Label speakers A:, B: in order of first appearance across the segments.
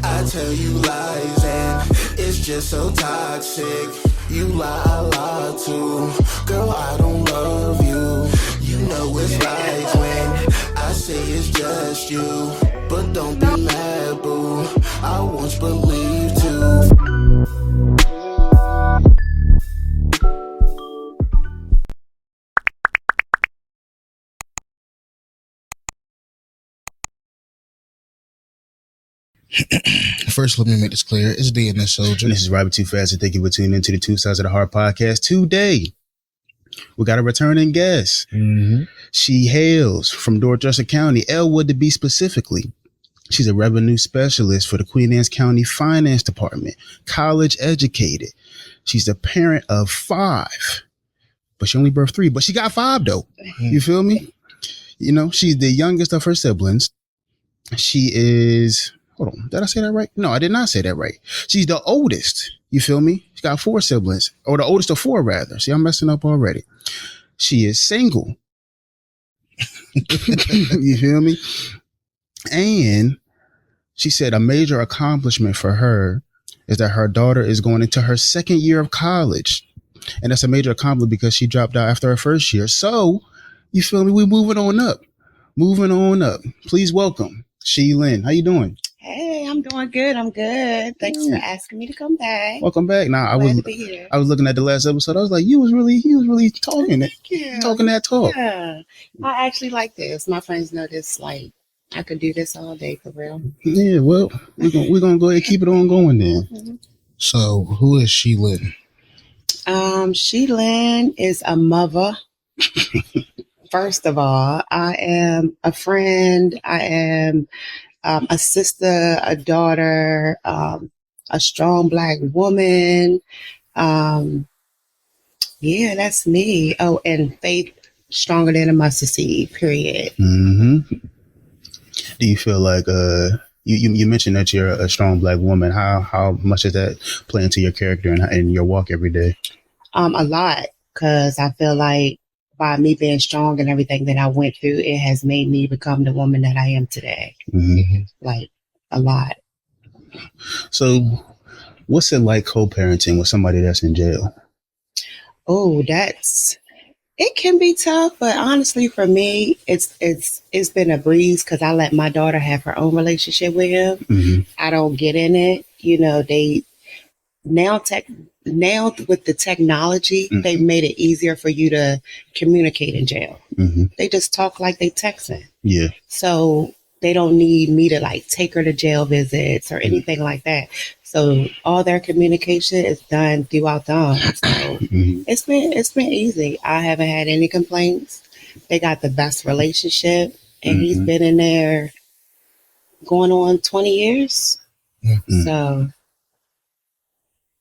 A: I tell you lies and it's just so toxic. You lie, I lie too. Girl, I don't love you. You know it's lies when I say it's just you. But don't be mad, boo. I once believed too.
B: First, let me make this clear. It's DNS Soldier.
C: This is Robby Too Fast, and thank you for tuning into the Two Sides of the Heart podcast. Today, we got a returning guest. She hails from Dorchester County, Elwood to be specifically. She's a revenue specialist for the Queen Anne's County Finance Department, college educated. She's the parent of 5, but she only birthed 3, but she got 5 though. You feel me? You know, she's the youngest of her siblings. She is... Hold on. Did I say that right? No, I did not say that right. She's the oldest. You feel me? She's got 4 siblings, or the oldest of 4, rather. See, I'm messing up already. She is single. You feel me? And she said a major accomplishment for her is that her daughter is going into her 2nd year of college. And that's a major accomplishment because she dropped out after her 1st year. So, you feel me? We're moving on up. Moving on up. Please welcome Lynn. How you doing?
D: Hey, I'm doing good. I'm good. Thanks for asking me to come back.
C: Welcome back. Now, I was looking at the last episode. I was like, he was really talking it. Talking that talk.
D: Yeah. I actually like this. My friends know this, like, I could do this all day for real.
C: Yeah, well, we're gonna go ahead and keep it on going then.
D: Mm-hmm.
B: So, who is Lynn?
D: Lynn is a mother. First of all, I am a friend. I am a sister, a daughter, a strong Black woman. Yeah, that's me. Oh, and faith stronger than a mustard seed, period.
C: Mm-hmm. Do you feel like you mentioned that you're a strong Black woman? How much does that play into your character and your walk every day?
D: A lot, because I feel like by me being strong and everything that I went through, it has made me become the woman that I am today.
C: Mm-hmm.
D: Like, a lot.
C: So, what's it like co-parenting with somebody that's in jail?
D: Oh, it can be tough, but honestly, for me, it's been a breeze because I let my daughter have her own relationship with him.
C: Mm-hmm.
D: I don't get in it. You know, they now with the technology,
C: mm-hmm.
D: they've made it easier for you to communicate in jail.
C: Mm-hmm.
D: They just talk like they texting.
C: Yeah.
D: So they don't need me to like take her to jail visits or anything like that. So all their communication is done throughout the arm. So
C: mm-hmm.
D: it's been easy. I haven't had any complaints. They got the best relationship, and he's been in there going on 20 years.
C: Mm-hmm.
D: So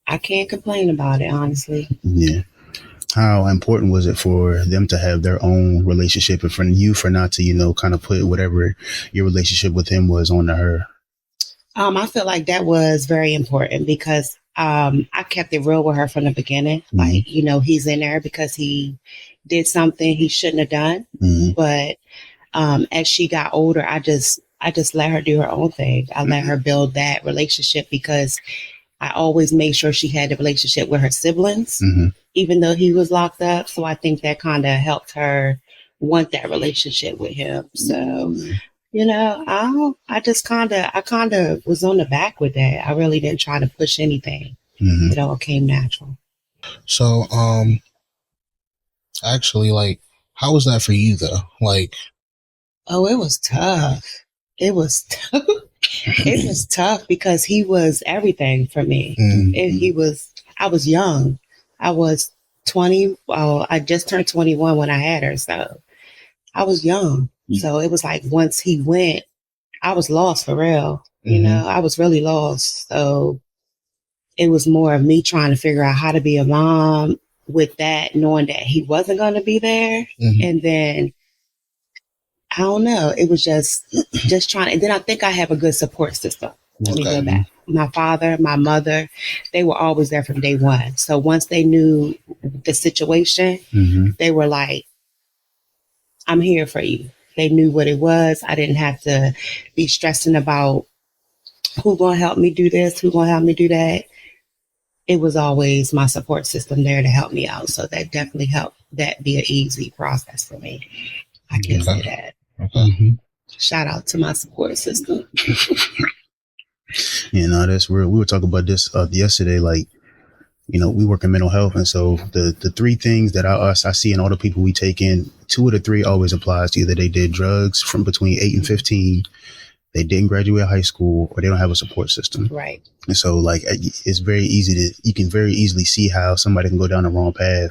D: I can't complain about it, honestly.
C: Yeah. How important was it for them to have their own relationship and for you for not to, kind of put whatever your relationship with him was onto her?
D: I feel like that was very important because I kept it real with her from the beginning.
C: Mm-hmm.
D: Like, he's in there because he did something he shouldn't have done.
C: Mm-hmm.
D: But as she got older, I just let her do her own thing. I let her build that relationship because I always made sure she had the relationship with her siblings, even though he was locked up. So I think that kind of helped her want that relationship with him. So, I kind of was on the back with that. I really didn't try to push anything. It all came natural.
B: So, actually, like, how was that for you though? Like,
D: oh, it was tough. It was tough. It was tough because he was everything for me. I was young. I was 20. Well, I just turned 21 when I had her. So I was young. So it was like once he went, I was lost for real. I was really lost. So it was more of me trying to figure out how to be a mom with that, knowing that he wasn't going to be there. And then I don't know. It was just trying. And then I think I have a good support system. Let me go back. My father, my mother, they were always there from day one. So once they knew the situation, they were like, I'm here for you. They knew what it was. I didn't have to be stressing about who gonna help me do this, who gonna help me do that. It was always my support system there to help me out. So that definitely helped that be an easy process for me. I can say that.
C: Mm-hmm.
D: Shout out to my support system.
C: That's real. We were talking about this yesterday. Like, we work in mental health. And so the three things that I see in all the people we take in, 2 of the 3 always applies to either they did drugs from between 8 and 15, they didn't graduate high school, or they don't have a support system.
D: Right.
C: And so like, it's very easy you can very easily see how somebody can go down the wrong path,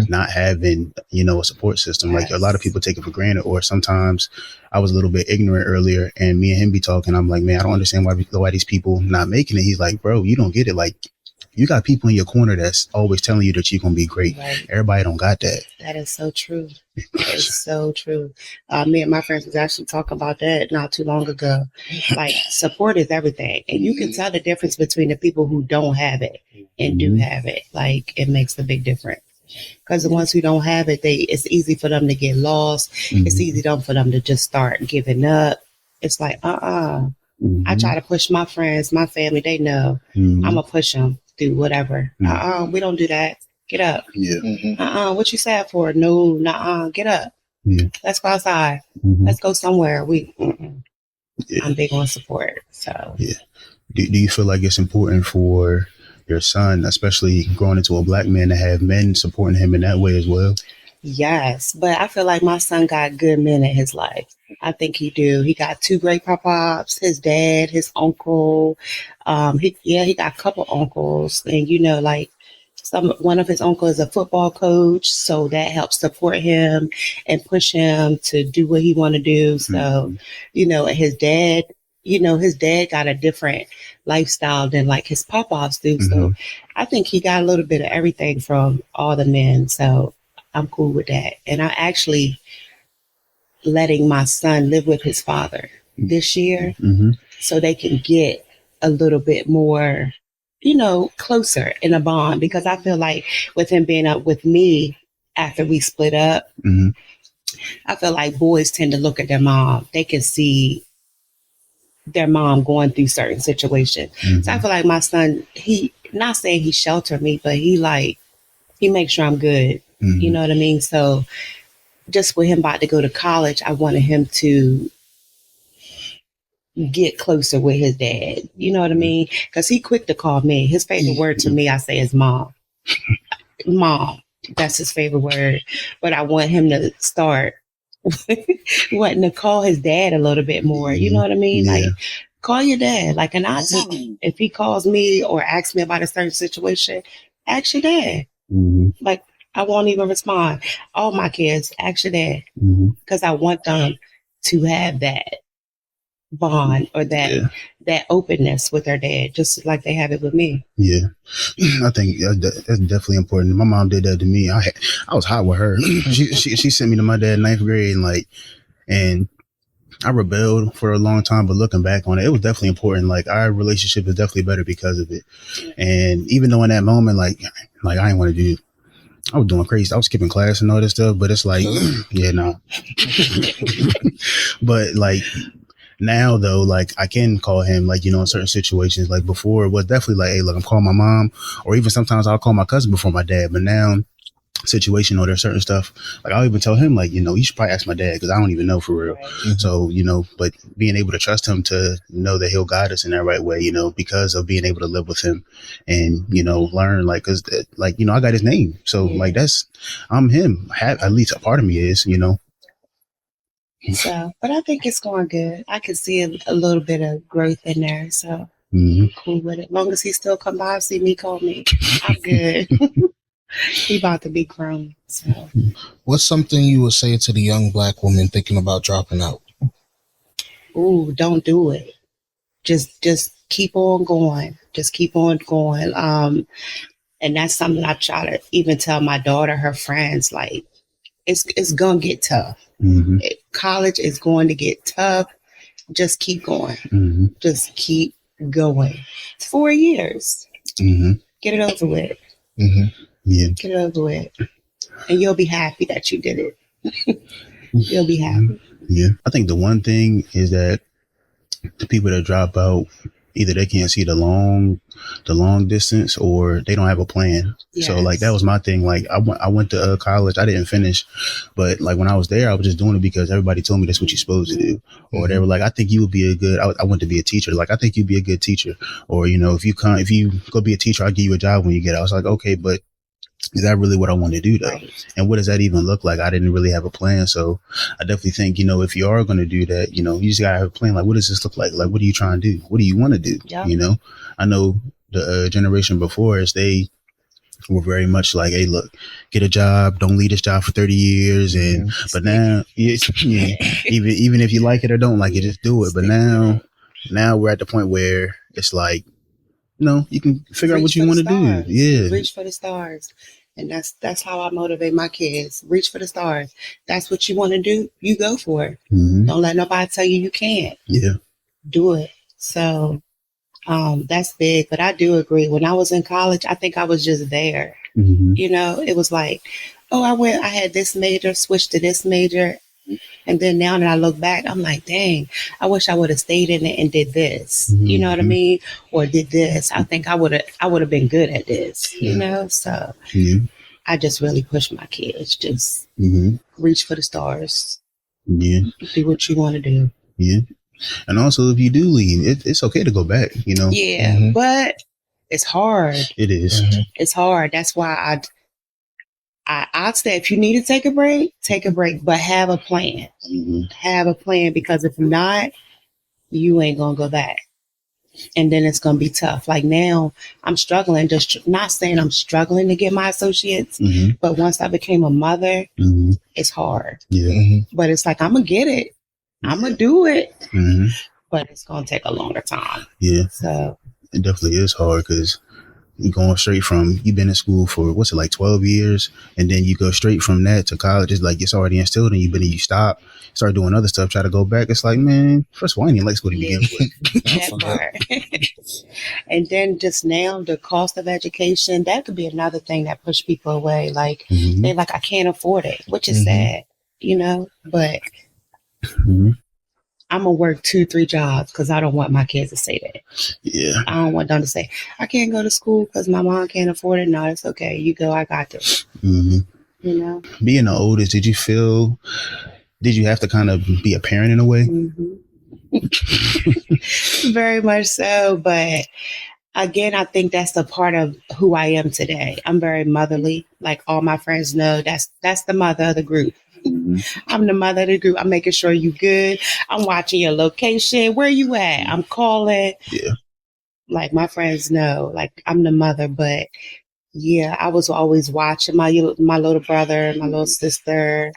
C: not having, a support system. Yes. Like a lot of people take it for granted, or sometimes I was a little bit ignorant earlier and me and him be talking. I'm like, man, I don't understand why these people not making it. He's like, bro, you don't get it. Like, you got people in your corner that's always telling you that you're going to be great. Right. Everybody don't got that.
D: That is so true. That is so true. Me and my friends was actually talking about that not too long ago. Like, support is everything. And you can tell the difference between the people who don't have it and do have it. Like, it makes a big difference. Because the ones who don't have it, it's easy for them to get lost. It's easy for them to just start giving up. It's like, I try to push my friends, my family, they know. I'm going to push them. Do whatever. We don't do that. Get up.
C: Yeah.
D: What you sad for? No, get up.
C: Yeah.
D: Let's go outside. Let's go somewhere. I'm big on support. So
C: yeah. Do you feel like it's important for your son, especially growing into a Black man, to have men supporting him in that way as well?
D: Yes, but I feel like my son got good men in his life. I think he do. He got 2 great pop-ups, his dad, his uncle. He got a couple uncles, and like one of his uncles is a football coach, so that helps support him and push him to do what he want to do. So, and his dad, his dad got a different lifestyle than like his pop-ups do. So I think he got a little bit of everything from all the men. So I'm cool with that. And I actually letting my son live with his father this year so they can get a little bit more, closer in a bond, because I feel like with him being up with me after we split up, I feel like boys tend to look at their mom. They can see their mom going through certain situations. So I feel like my son, he not saying he sheltered me, but he makes sure I'm good. You know what I mean? So just with him about to go to college, I wanted him to get closer with his dad. You know what I mean? Because he quick to call me. His favorite word to me, I say, is mom. Mom. That's his favorite word. But I want him to start wanting to call his dad a little bit more. You know what I mean? Yeah. Like, call your dad. Like, and I tell him, if he calls me or asks me about a certain situation, ask your dad. Like, I won't even respond. All my kids, ask your dad. Because I want them to have that bond or that openness with their dad, just like they have it with me.
C: Yeah, I think that's definitely important. My mom did that to me. I was hot with her. she sent me to my dad in 9th grade, and I rebelled for a long time, but looking back on it, it was definitely important. Like, our relationship is definitely better because of it. And even though in that moment, like I didn't want to do, I was doing crazy. I was skipping class and all this stuff, but it's like, yeah, no. But like now though, like I can call him, like, in certain situations. Like before it was definitely like, hey, look, I'm calling my mom, or even sometimes I'll call my cousin before my dad. But now situation, or there's certain stuff, like I'll even tell him, like, you should probably ask my dad, because I don't even know for real. Right. So, but being able to trust him to know that he'll guide us in that right way, because of being able to live with him and, learn, like, cause like, I got his name. So like, I'm him. At least a part of me is,
D: So, but I think it's going good. I can see a little bit of growth in there. So cool with it. As long as he still come by, see me, call me, I'm good. He about to be grown. So,
B: what's something you would say to the young Black woman thinking about dropping out?
D: Ooh, don't do it. Just keep on going. Just keep on going. And that's something I try to even tell my daughter, her friends, like, it's gonna get tough. College is going to get tough. Just keep going. Just keep going. It's 4 years. Get it over with.
C: Yeah.
D: Get it over with. And you'll be happy that you did it. You'll be happy.
C: Yeah. I think the one thing is that the people that drop out, either they can't see the long distance, or they don't have a plan.
D: Yes.
C: So like that was my thing. Like I went to college. I didn't finish, but like when I was there, I was just doing it because everybody told me that's what you're supposed to do. Or they were like, I think you would be a good. I went to be a teacher. Like, I think you'd be a good teacher. Or, you know, if you go be a teacher, I'll give you a job when you get out. I was like, okay, but is that really what I want to do though?
D: Right.
C: And what does that even look like? I didn't really have a plan. So I definitely think, you know, if you are going to do that, you know, you just gotta have a plan. Like, what does this look like? Like, what are you trying to do? What do you want to do?
D: Yeah.
C: You know, I know the generation before us, they were very much like, hey, look, get a job, don't leave this job for 30 years. And, but now, even if you like it or don't like it, just do it. But now we're at the point where it's like, no, you can figure out what you want to do. Yeah.
D: Reach for the stars. And that's how I motivate my kids. Reach for the stars. That's what you want to do. You go for it.
C: Mm-hmm.
D: Don't let nobody tell you can't.
C: Yeah. Do
D: it. So that's big. But I do agree. When I was in college, I think I was just there.
C: Mm-hmm.
D: You know, it was like, oh, I had this major, switched to this major. And then now that I look back, I'm like, dang, I wish I would have stayed in it and did this.
C: Mm-hmm.
D: You know what I mean? Or did this. I think I would have been good at this, you know? So I just really push my kids. Just reach for the stars.
C: Yeah.
D: Do what you want to do.
C: Yeah. And also, if you do leave, it's okay to go back, you know?
D: Yeah. But it's hard.
C: It is.
D: It's hard. That's why I'd say if you need to take a break, but have a plan. Have a plan, because if not, you ain't going to go back. And then it's going to be tough. Like now, I'm struggling, just not saying I'm struggling to get my associates, but once I became a mother, it's hard.
C: Yeah.
D: But it's like, I'm going to get it. I'm going to do it. But it's going to take a longer time.
C: Yeah.
D: So
C: it definitely is hard, because going straight from, you've been in school for, 12 years, and then you go straight from that to college. It's like, it's already instilled in you, but then you stop, start doing other stuff, try to go back. It's like, man, first of all, I didn't like school to begin with.
D: That part. And then just now, the cost of education, that could be another thing that push people away. Like, they're like, I can't afford it, which is sad, you know, but I'm going to work 2-3 jobs because I don't want my kids to say that.
C: Yeah.
D: I don't want them to say, I can't go to school because my mom can't afford it. No, it's okay. You go. I got this. You know?
C: Being the oldest, did you have to kind of be a parent in a way?
D: Very much so. But again, I think that's a part of who I am today. I'm very motherly. Like all my friends know, that's the mother of the group. I'm the mother of the group. I'm making sure you good. I'm watching your location. Where you at? I'm calling.
C: Yeah.
D: Like my friends know, like I'm the mother, but yeah, I was always watching my little brother, my little sister,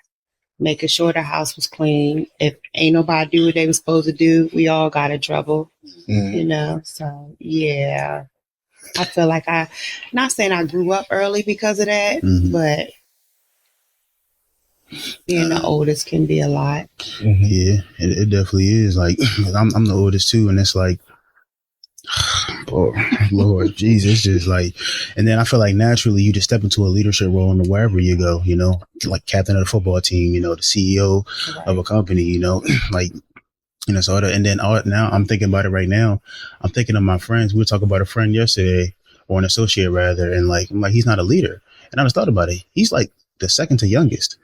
D: making sure the house was clean. If ain't nobody do what they was supposed to do, we all got in trouble, you know? So yeah, I feel like not saying I grew up early because of that, but being the oldest can be a lot.
C: Yeah, it definitely is. Like, I'm the oldest too, and it's like, oh, Lord Jesus, just like, and then I feel like naturally you just step into a leadership role in wherever you go, you know, like captain of the football team, you know, the CEO of a company, you know, like, you know, so and then now I'm thinking about it right now. I'm thinking of my friends. We were talking about a friend yesterday, or an associate rather, and like, I'm like, he's not a leader, and I just thought about it. He's like the second to youngest.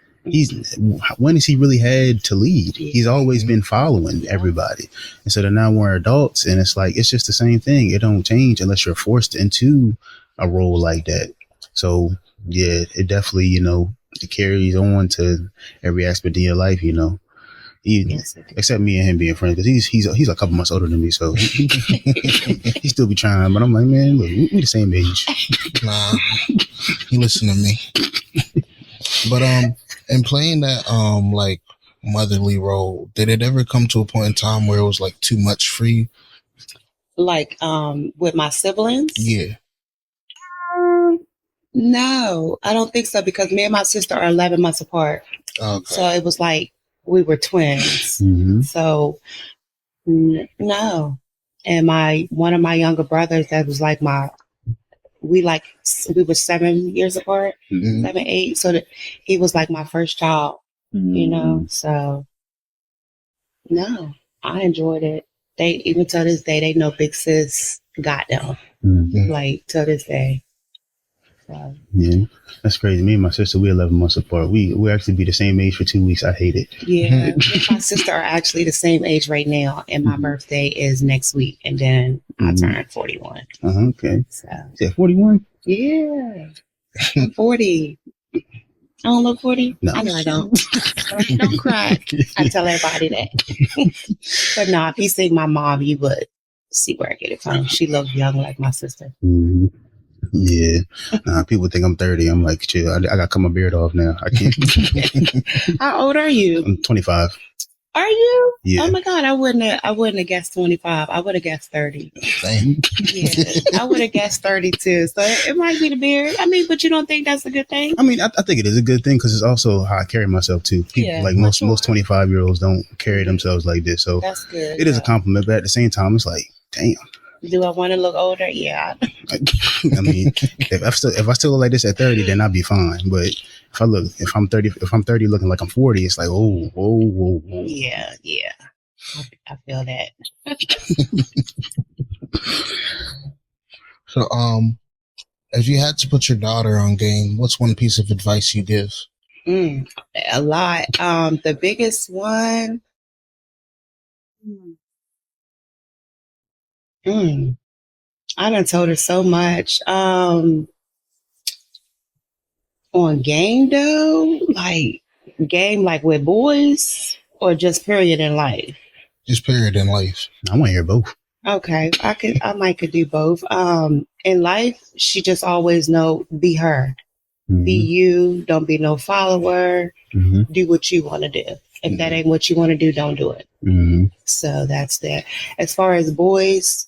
C: When has he really had to lead? He's always been following everybody. And so then now we're adults, and it's like, it's just the same thing. It don't change unless you're forced into a role like that. So yeah, it definitely, you know, it carries on to every aspect of your life, you know. Except me and him being friends, because he's a couple months older than me, so he still be trying. But I'm like, man, look, we the same age.
B: Nah, he listen to me. But and playing that like motherly role, did it ever come to a point in time where it was like too much for you?
D: Like with my siblings?
B: Yeah.
D: No, I don't think so, because me and my sister are 11 months apart.
B: Okay.
D: So it was like we were twins. So no. And one of my younger brothers, that was like we were 7 years apart, 7, 8. So that he was like my first child, you know? So no, I enjoyed it. They even to this day, they know Big Sis got them.
C: Mm-hmm.
D: Like to this day. So.
C: Yeah, that's crazy. Me and my sister, we're 11 months apart. We actually be the same age for 2 weeks. I hate it.
D: Yeah, me and my sister are actually the same age right now, and my birthday is next week, and then I turn 41.
C: Okay.
D: So.
C: Is that 41?
D: Yeah, I'm 40. I don't look 40.
C: No.
D: I know I don't. Don't cry. I tell everybody that. But no, if you see my mom, you would see where I get it from. She looks young like my sister.
C: Mm-hmm. Yeah. People think I'm 30. I'm like, chill. I got to cut my beard off now. I can't.
D: How old are you?
C: I'm 25.
D: Are you?
C: Yeah.
D: Oh my God, I wouldn't have guessed 25. I would have guessed 30.
B: Same.
D: Yeah, I would have guessed 32. So it might be the beard. I mean, but you don't think that's a good thing?
C: I mean, I think it is a good thing because it's also how I carry myself too. People like most 25-year-olds don't carry themselves like this. So
D: that's good.
C: It is a compliment, but at the same time, it's like, damn.
D: Do I want to look older? Yeah.
C: I mean, if I still look like this at 30, then I'll be fine. But if I'm 30 looking like I'm 40, it's like, whoa.
D: Yeah. I feel that.
B: So, if you had to put your daughter on game, what's one piece of advice you give?
D: A lot. The biggest one. I done told her so much. On game though, like game like with boys or just period in life?
B: Just period in life.
C: I want to hear both.
D: Okay. I might could do both. In life, she just always know, be her. Be you, don't be no follower. Do what you want to do. If that ain't what you want to do, don't do it. So that's that. As far as boys,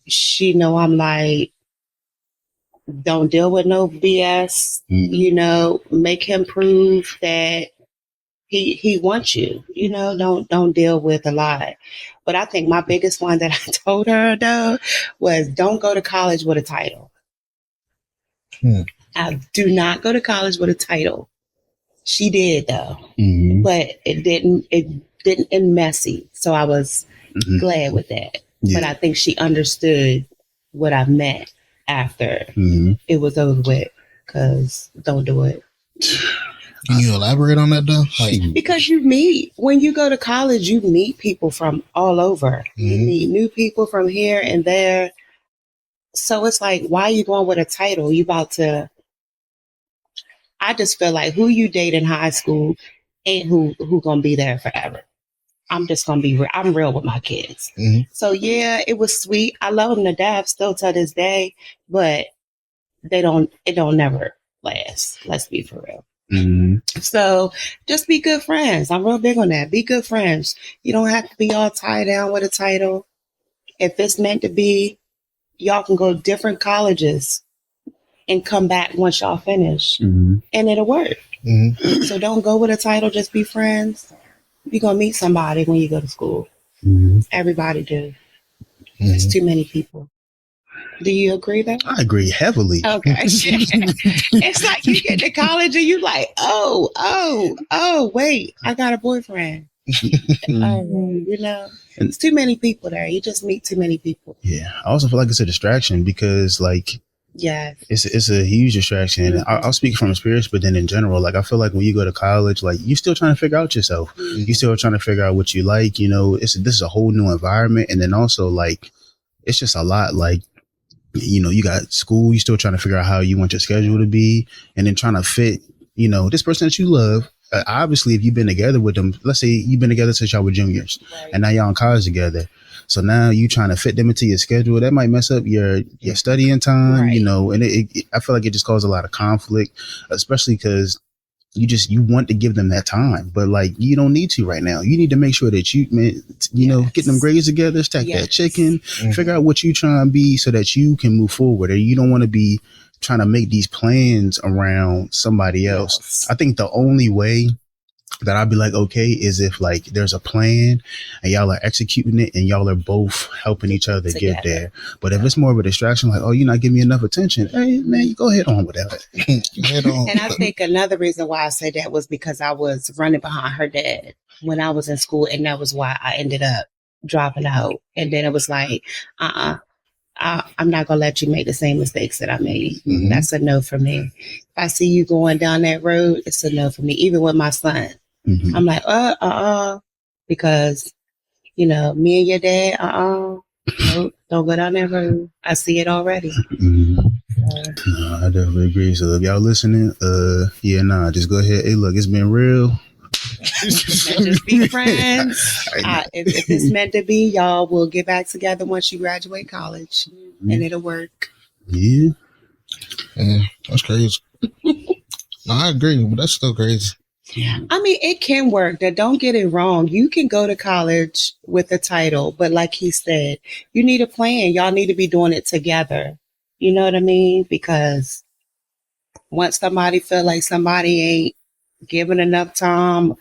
D: she know I'm like, don't deal with no BS. You know, make him prove that he wants you. You know, don't deal with a lie. But I think my biggest one that I told her though was don't go to college with a title. I do not go to college with a title. She did though, but it didn't end messy. So I was glad with that. Yeah. But I think she understood what I meant after it was over with. Because don't do it.
B: Can you elaborate on that though?
D: Because when you go to college, you meet people from all over. You meet new people from here and there. So it's like, why are you going with a title? You about to. I just feel like who you date in high school ain't who gonna be there forever. I'm just gonna be real. I'm real with my kids. So yeah, it was sweet. I love them to death still to this day, but it don't never last. Let's be for real. So just be good friends. I'm real big on that. Be good friends. You don't have to be all tied down with a title. If it's meant to be, y'all can go to different colleges and come back once y'all finish and it'll work. So don't go with a title, just be friends. You're going to meet somebody when you go to school. Everybody do. There's too many people. Do you agree though?
C: I agree heavily.
D: Okay. It's like you get to college and you like, oh, wait, I got a boyfriend. You know, it's too many people there. You just meet too many people.
C: Yeah. I also feel like it's a distraction because like,
D: yeah,
C: it's a huge distraction. And I'll speak from experience, but then in general, like I feel like when you go to college, like you're still trying to figure out yourself. You're still trying to figure out what you like. You know, this is a whole new environment, and then also like it's just a lot. Like, you know, you got school. You're still trying to figure out how you want your schedule to be, and then trying to fit. You know, this person that you love. Obviously, if you've been together with them, let's say you've been together since y'all were juniors, and now y'all in college together. So now you trying to fit them into your schedule. That might mess up your studying time, you know, and I feel like it just causes a lot of conflict, especially because you want to give them that time, but like you don't need to right now. You need to make sure that you know, get them grades together, stack that chicken, figure out what you trying to be so that you can move forward. Or you don't want to be trying to make these plans around somebody else. I think the only way that I'd be like, okay, is if like there's a plan and y'all are executing it and y'all are both helping each other get there. But if it's more of a distraction, like, oh, you're not giving me enough attention, hey man, you go ahead on with that.
D: And I think another reason why I said that was because I was running behind her dad when I was in school, and that was why I ended up dropping out. And then it was like, I'm not going to let you make the same mistakes that I made.
C: Mhm.
D: That's a no for me. If I see you going down that road, it's a no for me. Even with my son,
C: Mhm.
D: I'm like, because, you know, me and your dad, no, don't go down that road. I see it already.
C: Mhm. No, I definitely agree. So if y'all listening, just go ahead. Hey, look, it's been real.
D: Just be friends. If it's meant to be, y'all will get back together once you graduate college, and it'll work.
C: Yeah.
B: Yeah, that's crazy. No, I agree, but that's still crazy.
D: I mean, it can work. Now, don't get it wrong. You can go to college with a title, but like he said, you need a plan. Y'all need to be doing it together. You know what I mean? Because once somebody feel like somebody ain't giving enough time,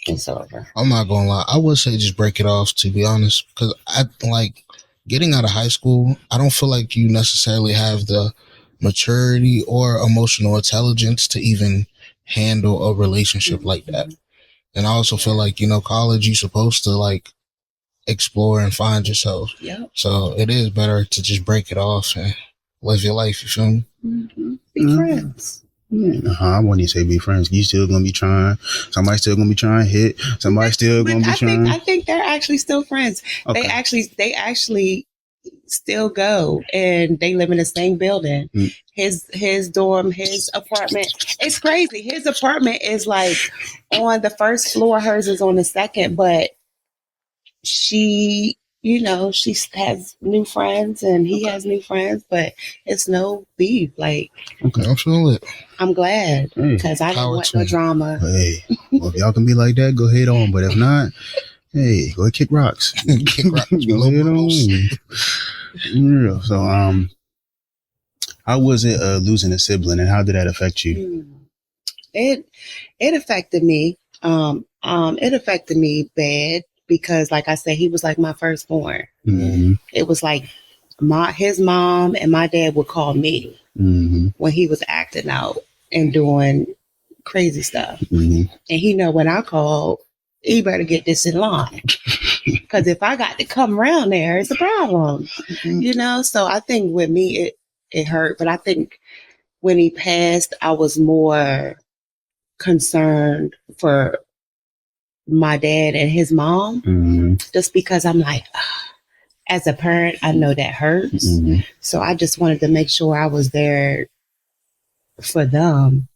D: it's over.
B: I'm not gonna lie. I would say just break it off, to be honest, because I like getting out of high school. I don't feel like you necessarily have the maturity or emotional intelligence to even handle a relationship like that. And I also feel like, you know, college, you're supposed to like explore and find yourself.
D: Yep.
B: So it is better to just break it off and live your life. You feel me?
D: Mm-hmm. Be friends.
C: I wouldn't even say be friends. You still gonna be trying. Somebody still gonna be trying to hit. Somebody still gonna be trying.
D: I think they're actually still friends.
C: Okay.
D: They actually still go, and they live in the same building. His dorm, his apartment. It's crazy. His apartment is like on the first floor. Hers is on the second, but she, you know, she has new friends and he has new friends, but it's no beef. Like,
B: Okay, I'm feeling it.
D: I'm glad because I don't want no drama.
C: Hey, well, if y'all can be like that, go ahead on. But if not, hey, go ahead, kick rocks.
B: Kick rocks.
C: Go ahead on. Yeah. So, how was it losing a sibling, and how did that affect you?
D: It affected me. It affected me bad because, like I said, he was like my firstborn.
C: Mm-hmm.
D: It was like his mom and my dad would call me when he was acting out and doing crazy stuff. And he know when I called, he better get this in line. Because if I got to come around there, it's a problem. You know? So I think with me, it hurt. But I think when he passed, I was more concerned for my dad and his mom. Just because I'm like, as a parent, I know that hurts. So I just wanted to make sure I was there for them.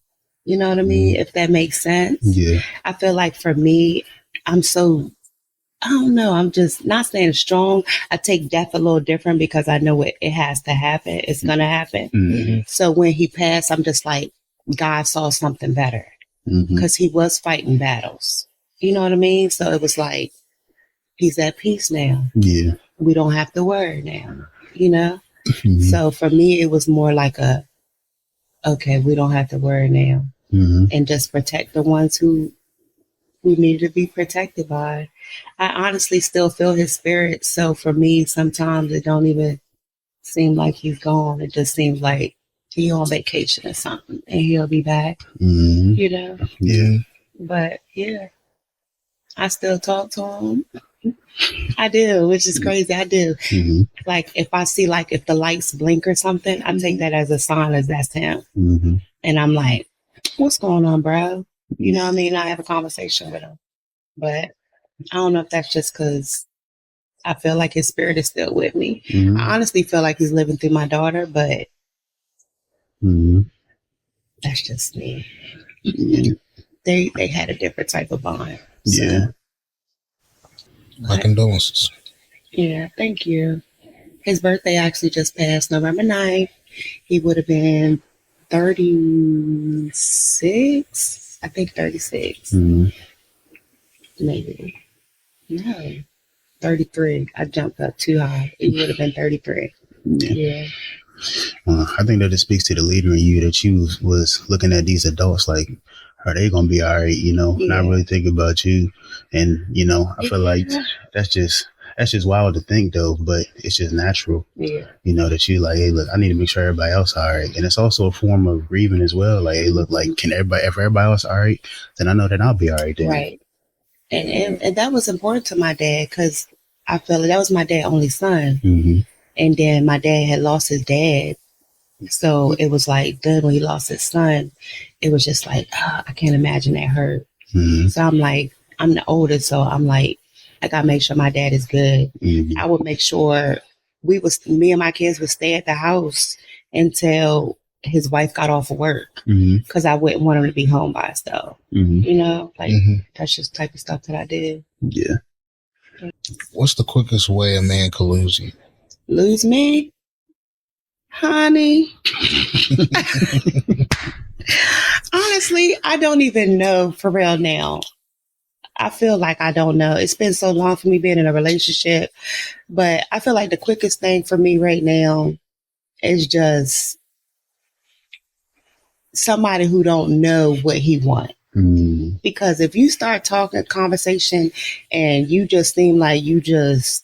D: You know what I mean? If that makes sense.
C: Yeah.
D: I feel like for me, I don't know. I'm just not saying strong. I take death a little different because I know it has to happen. It's going to happen. So when he passed, I'm just like, God saw something better because he was fighting battles. You know what I mean? So it was like, he's at peace now. Yeah. We don't have to worry now, you know? So for me, it was more like okay, we don't have to worry now. And just protect the ones who need to be protected by. I honestly still feel his spirit. So for me, sometimes it don't even seem like he's gone. It just seems like he's on vacation or something and he'll be back, you know?
C: Yeah.
D: But yeah, I still talk to him. I do, which is crazy. I do. Like if I see if the lights blink or something, I take that as a sign that that's him. And I'm like, what's going on, bro? You know what I mean? I have a conversation with him. But I don't know if that's just because I feel like his spirit is still with me. I honestly feel like he's living through my daughter, but that's just me. They had a different type of bond. So.
C: Yeah.
B: My condolences.
D: Yeah, thank you. His birthday actually just passed November 9th. He would have been 36. I think 36. Maybe. No. 33. I jumped up too high. He would have been 33. Yeah.
C: I think that it speaks to the leader in you that you was looking at these adults like, are they gonna be all right? You know, not really thinking about you. And you know, I feel like that's just wild to think though, but it's just natural. Yeah. You know, that you like, hey, look, I need to make sure everybody else all right. And it's also a form of grieving as well. Like, hey, look, like, if everybody else all right, then I know that I'll be all right then.
D: Right. And that was important to my dad because I felt like that was my dad's only son.
C: Mm-hmm.
D: And then my dad had lost his dad. So it was like, then when he lost his son, it was just like, I can't imagine that hurt.
C: Mm-hmm.
D: So I'm like, I'm the oldest. So I'm like, I got to make sure my dad is good.
C: Mm-hmm.
D: I would make sure me and my kids would stay at the house until his wife got off of work. Because I wouldn't want him to be home by himself. You know, like that's just the type of stuff that I did.
C: Yeah.
B: What's the quickest way a man could lose you?
D: Lose me? Honey. Honestly, I don't even know for real now. I feel like I don't know. It's been so long for me being in a relationship, but I feel like the quickest thing for me right now is just somebody who don't know what he wants. Because if you start talking conversation and you just seem like you don't,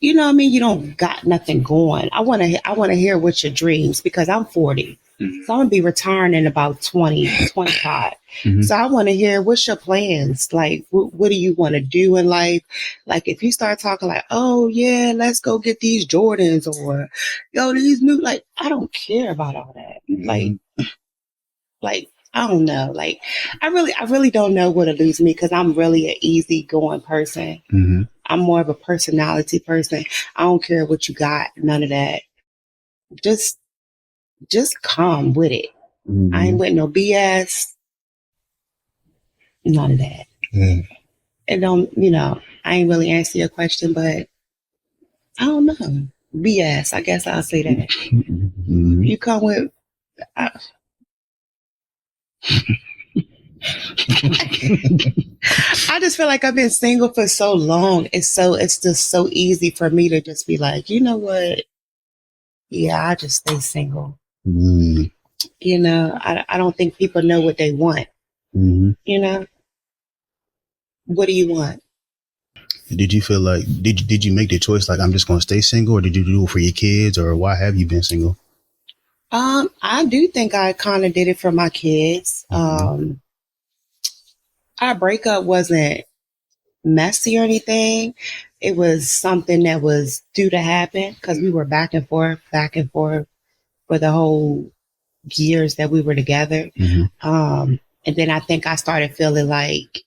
D: you know what I mean? You don't got nothing going. I want to hear what your dreams, because I'm 40. So I'm going to be retiring in about 25. So I want to hear what's your plans? Like, what do you want to do in life? Like, if you start talking like, oh yeah, let's go get these Jordans or yo, these new, like, I don't care about all that. Like, I don't know. Like, I really don't know what to lose me because I'm really an easygoing person. I'm more of a personality person. I don't care what you got, none of that. Just come with it. I ain't with no BS. None of that. It don't, I ain't really answer your question, but I don't know. BS, I guess I'll say that. You come with... I just feel like I've been single for so long. It's just so easy for me to just be like, you know what? Yeah, I just stay single. I don't think people know what they want. What do you want?
C: Did you feel like, did you make the choice like, I'm just going to stay single, or did you do it for your kids, or why have you been single?
D: I do think I kind of did it for my kids. Our breakup wasn't messy or anything. It was something that was due to happen because we were back and forth for the whole years that we were together. And then I think I started feeling like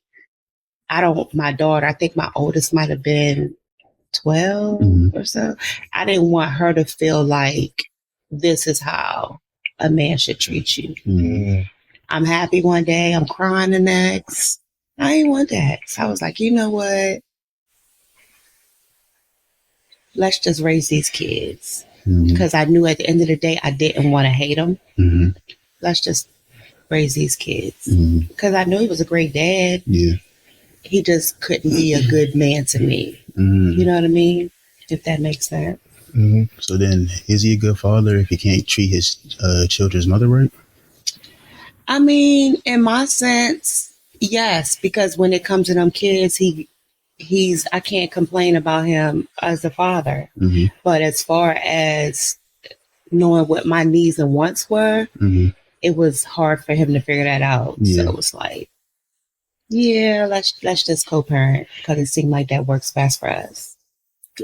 D: my daughter, I think my oldest might have been 12 or so. I didn't want her to feel like this is how a man should treat you. I'm happy one day, I'm crying the next. I didn't want that. So I was like, you know what? Let's just raise these kids. Because I knew at the end of the day, I didn't want to hate them. Let's just raise these kids. Because I knew he was a great dad. Yeah. He just couldn't be a good man to me. You know what I mean? If that makes sense.
C: So then, is he a good father if he can't treat his children's mother right?
D: I mean, in my sense, yes. Because when it comes to them kids, I can't complain about him as a father. But as far as knowing what my needs and wants were, it was hard for him to figure that out. So it was like, yeah, let's just co-parent because it seemed like that works best for us.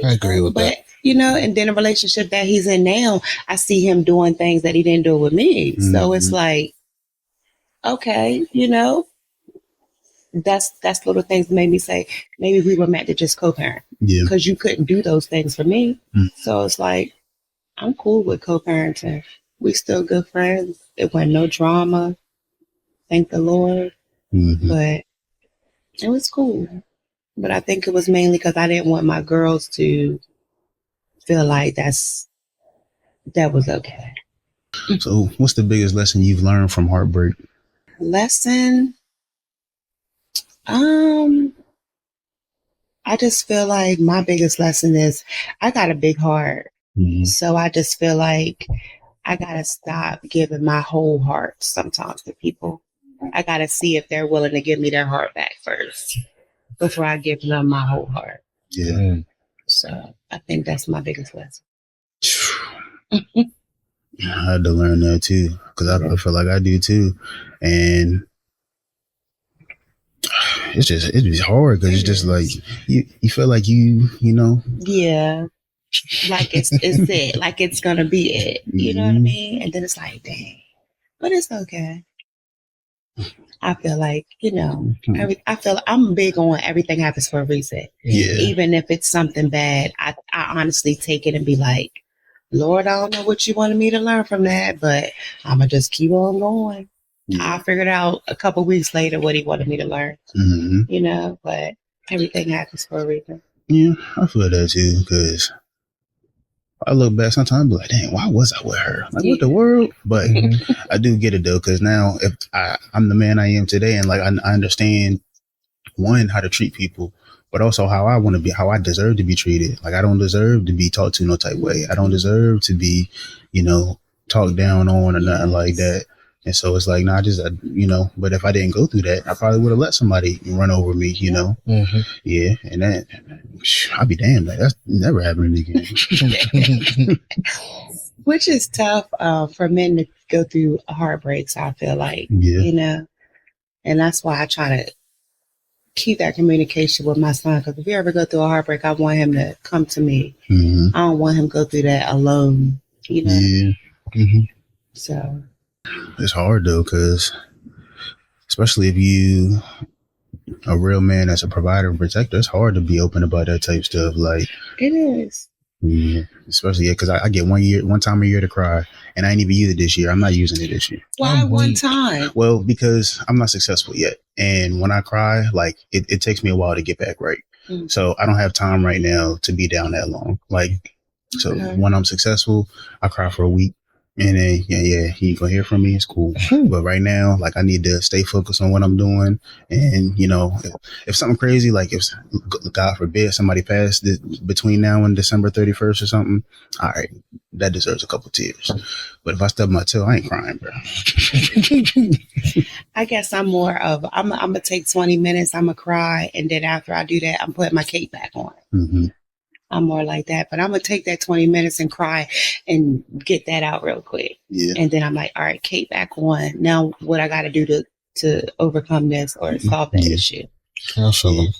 B: I agree with that.
D: And then a relationship that he's in now, I see him doing things that he didn't do with me. So it's like, okay, that's little things made me say, maybe we were meant to just co-parent. Because you couldn't do those things for me. So it's like, I'm cool with co-parenting. We still good friends. It wasn't no drama. Thank the Lord. But it was cool. But I think it was mainly because I didn't want my girls to feel like that was okay.
C: So what's the biggest lesson you've learned from heartbreak?
D: Lesson? I just feel like my biggest lesson is I got a big heart. So I just feel like I got to stop giving my whole heart sometimes to people. I got to see if they're willing to give me their heart back first before I give them my whole heart.
C: Yeah.
D: So I think that's my biggest lesson.
C: I had to learn that too, because I feel like I do too. And it's just hard because it's just like you feel like you know.
D: Yeah. Like it's it. Like it's gonna be it. You know what I mean? And then it's like, dang. But it's okay. I feel like, I feel I'm big on everything happens for a reason.
C: Yeah.
D: Even if it's something bad, I honestly take it and be like, Lord, I don't know what you wanted me to learn from that, but I'm going to just keep on going. Yeah. I figured out a couple weeks later what he wanted me to learn, but everything happens for a reason.
C: Yeah, I feel that too, because I look back sometimes and be like, dang, why was I with her? Like, what the world? But I do get it, though, because now if I'm the man I am today, and like I understand, one, how to treat people, but also how I want to be, how I deserve to be treated. Like, I don't deserve to be talked to no type way. I don't deserve to be, talked down on or nothing like that. And so it's like, but if I didn't go through that, I probably would have let somebody run over me, know? Mm-hmm. Yeah. And that, I'll be damned. Like, that's never happening again.
D: Which is tough for men to go through heartbreaks, I feel like, and that's why I try to keep that communication with my son. Because if you ever go through a heartbreak, I want him to come to me. Mm-hmm. I don't want him to go through that alone, Yeah. Mm-hmm. So.
C: It's hard though, because especially if you a real man that's a provider and protector, it's hard to be open about that type stuff. Like
D: it is.
C: Yeah, especially because I get one time a year to cry, and I ain't even used it this year. I'm not using it this year.
D: Why one time?
C: Well, because I'm not successful yet, and when I cry, like it takes me a while to get back right. So I don't have time right now to be down that long. Like, so when I'm successful, I cry for a week. And then, he gonna hear from me. It's cool. But right now, like, I need to stay focused on what I'm doing. And, if something crazy, like if, God forbid, somebody passed between now and December 31st or something, all right, that deserves a couple tears. But if I stub my toe, I ain't crying, bro.
D: I guess I'm more of, I'm going to take 20 minutes, I'm going to cry. And then after I do that, I'm putting my cape back on. Mm-hmm. I'm more like that, but I'm going to take that 20 minutes and cry and get that out real quick. Yeah. And then I'm like, all right, Kate back on. Now what I got to do to overcome this or solve that issue.
B: I feel them.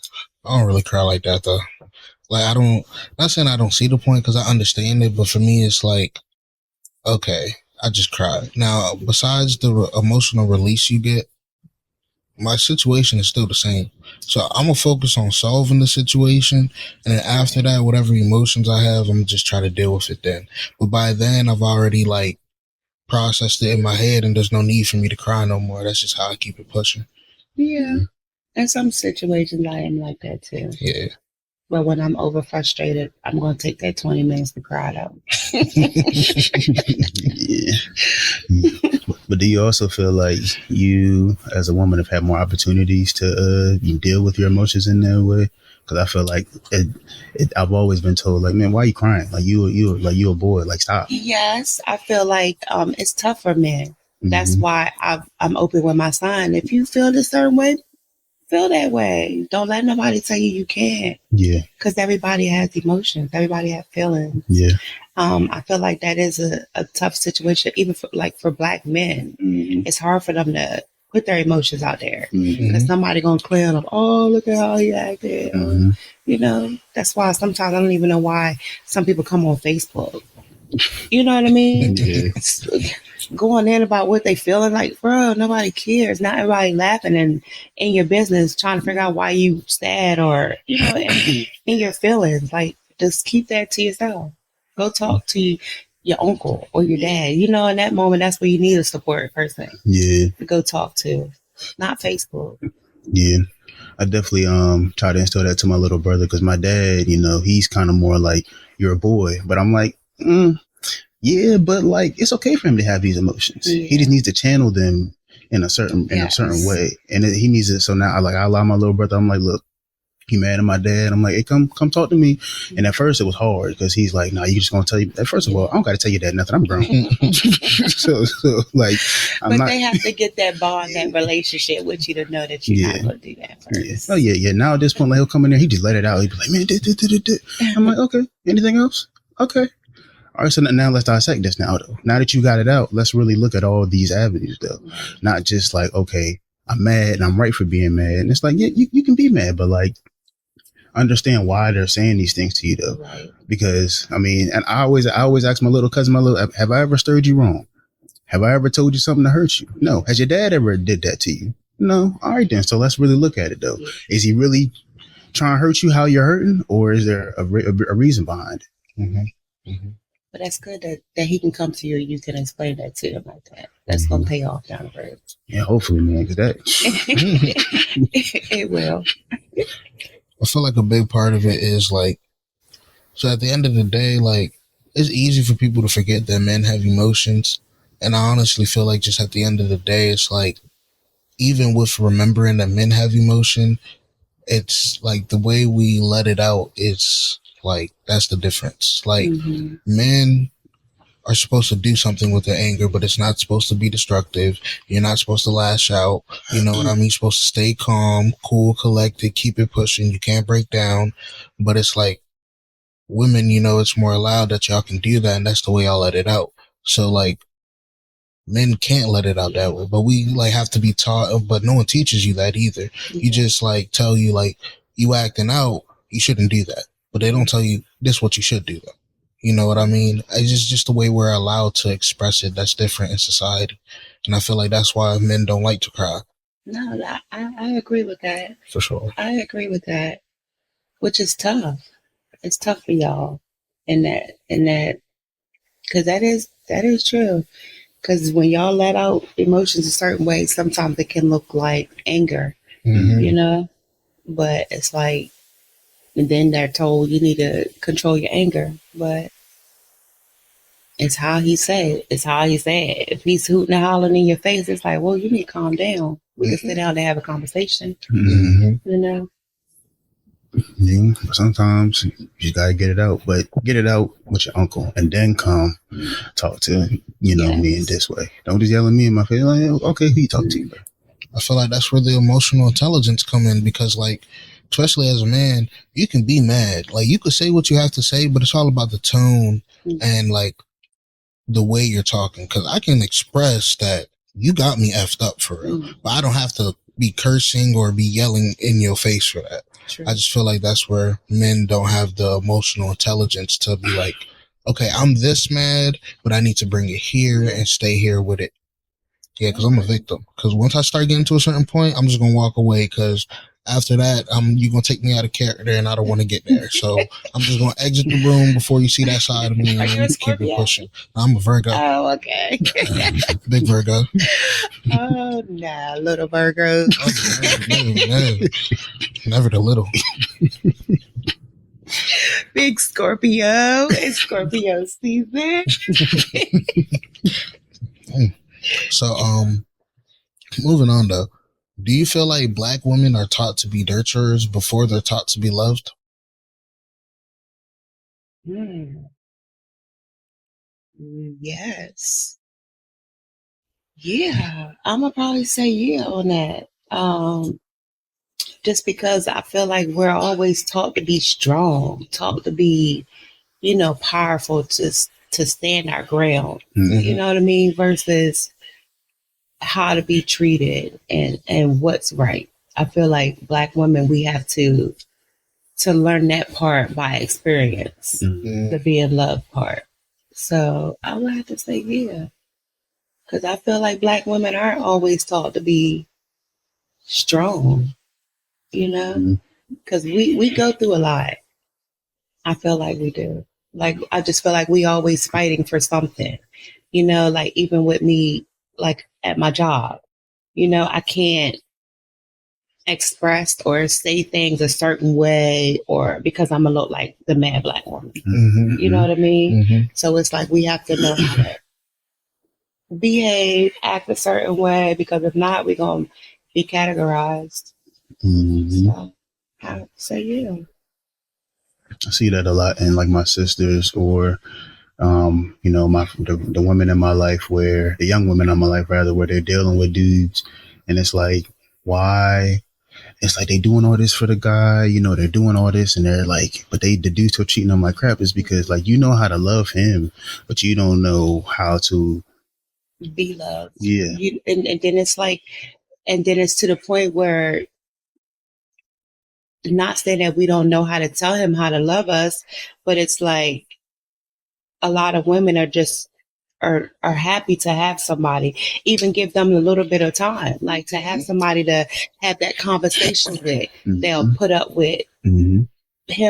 B: I don't really cry like that though. Like not saying I don't see the point because I understand it, but for me, it's like, okay, I just cried. Now, besides the emotional release you get, my situation is still the same. So I'm going to focus on solving the situation. And then after that, whatever emotions I have, I'm going to just try to deal with it then. But by then, I've already processed it in my head and there's no need for me to cry no more. That's just how I keep it pushing.
D: Yeah. In some situations, I am like that too.
B: Yeah.
D: But when I'm over frustrated, I'm going to take that 20 minutes to cry it out.
C: Yeah. But do you also feel like you, as a woman, have had more opportunities to deal with your emotions in that way? Because I feel like I've always been told, like, man, why are you crying? Like you a boy, like stop.
D: Yes, I feel like it's tough for men. Mm-hmm. That's why I'm open with my son. If you feel a certain way, feel that way. Don't let nobody tell you can't. Yeah. Because everybody has emotions. Everybody has feelings. Yeah. I feel like that is a tough situation, even for Black men. Mm-hmm. It's hard for them to put their emotions out there because somebody gonna clear them. Oh, look at how he acted. Mm-hmm. That's why sometimes I don't even know why some people come on Facebook. You know what I mean? Yeah. Going in about what they feeling like, bro, nobody cares. Not everybody laughing and in your business trying to figure out why you sad or, in your feelings. Like, just keep that to yourself. Go talk to your uncle or your dad. In that moment, that's where you need a support person. Yeah. To go talk to. Not Facebook.
C: Yeah. I definitely try to instill that to my little brother because my dad, he's kind of more like, you're a boy. But I'm like, yeah, but like it's okay for him to have these emotions. Yeah. He just needs to channel them in a certain way, and he needs it. So now, I allow my little brother. I'm like, look, he mad at my dad. I'm like, hey, come talk to me. Mm-hmm. And at first it was hard because he's like, nah, you just gonna tell you. First of all, I don't got to tell you that nothing. I'm grown. so like,
D: they have to get that bond, that relationship with you to know that you're not gonna do that first.
C: Yeah. Oh yeah. Now at this point, like, he'll come in there, he just let it out. He'll be like, man, I'm like, okay, anything else? Okay. All right, so now let's dissect this now, though. Now that you got it out, let's really look at all these avenues, though. Not just like, okay, I'm mad and I'm right for being mad. And it's like, yeah, you can be mad, but like, understand why they're saying these things to you though.
D: Right.
C: Because I mean, and I always ask my little cousin, have I ever stirred you wrong? Have I ever told you something to hurt you? No. Has your dad ever did that to you? No. All right then. So let's really look at it though. Yeah. Is he really trying to hurt you how you're hurting, or is there a reason behind it?
B: Mm-hmm. Mm-hmm.
D: But that's good that he can come to you. You can explain that to him like that. That's gonna pay off down the road.
C: Yeah, hopefully, man. Cause that
D: it will.
B: I feel like a big part of it is like, so at the end of the day, like, it's easy for people to forget that men have emotions. And I honestly feel like just at the end of the day, it's like, even with remembering that men have emotion, it's like the way we let it out is like, that's the difference. Like, men are supposed to do something with their anger, but it's not supposed to be destructive. You're not supposed to lash out. You know what I mean? You're supposed to stay calm, cool, collected, keep it pushing. You can't break down. But it's like, women, you know, it's more allowed that y'all can do that, and that's the way y'all let it out. So like, men can't let it out that way, but we like have to be taught, but no one teaches you that either. You just like tell you like, you acting out, you shouldn't do that. But they don't tell you this is what you should do though. You know what I mean? It's just the way we're allowed to express it that's different in society. And I feel like that's why men don't like to cry.
D: No, I agree with that.
B: For sure.
D: I agree with that, which is tough. It's tough for y'all in that, because that is true. Because when y'all let out emotions a certain way, sometimes it can look like anger, you know? But it's like, and then they're told you need to control your anger. But it's how he said. It's how he said. If he's hooting and hollering in your face, it's like, well, you need to calm down. We can sit down and have a conversation, you know?
C: Yeah, sometimes you gotta get it out, but get it out with your uncle and then come talk to me in this way. Don't just yell at me in my face. Like, okay, who you talk to?
B: I feel like that's where the emotional intelligence come in, because like, especially as a man, you can be mad. Like, you could say what you have to say, but it's all about the tone and like the way you're talking. Because I can express that you got me effed up for real, but I don't have to be cursing or be yelling in your face for that. True. I just feel like that's where men don't have the emotional intelligence to be like, okay, I'm this mad, but I need to bring it here and stay here with it. Yeah, because I'm a victim. Because once I start getting to a certain point, I'm just going to walk away, because after that, you're going to take me out of character and I don't want to get there. So I'm just going to exit the room before you see that side of me and then keep it pushing. I'm a Virgo.
D: Oh, okay.
B: Big Virgo.
D: Oh, nah, little Virgo.
B: Never the little.
D: Big Scorpio. It's Scorpio season.
B: So, moving on though, do you feel like Black women are taught to be nurturers before they're taught to be loved?
D: Yes. Yeah, I'm gonna probably say yeah on that. Just because I feel like we're always taught to be strong, taught to be, powerful, to stand our ground. You know what I mean? Versus how to be treated and what's right. I feel like Black women, we have to learn that part by experience, the being loved part. So I would have to say yeah. Because I feel like Black women aren't always taught to be strong, because we go through a lot. I feel like we do. Like, I just feel like we always fighting for something, like even with me, like at my job, I can't express or say things a certain way, or because I'm a lot like the mad Black woman, you know what I mean? So it's like we have to know how to behave, act a certain way, because if not, we're going to be categorized. So I would say yeah.
C: I see that a lot in like my sisters or the women in my life, where the young women in my life rather, where they're dealing with dudes, and it's like, why? It's like they doing all this for the guy, they're doing all this, and they're like, but the dude's still cheating on my crap. Is because like, you know how to love him, but you don't know how to
D: be loved.
C: Yeah.
D: And then it's like, And then it's to the point where, not saying that we don't know how to tell him how to love us, but it's like a lot of women are just are happy to have somebody, even give them a little bit of time, like to have somebody to have that conversation with. They'll put up with him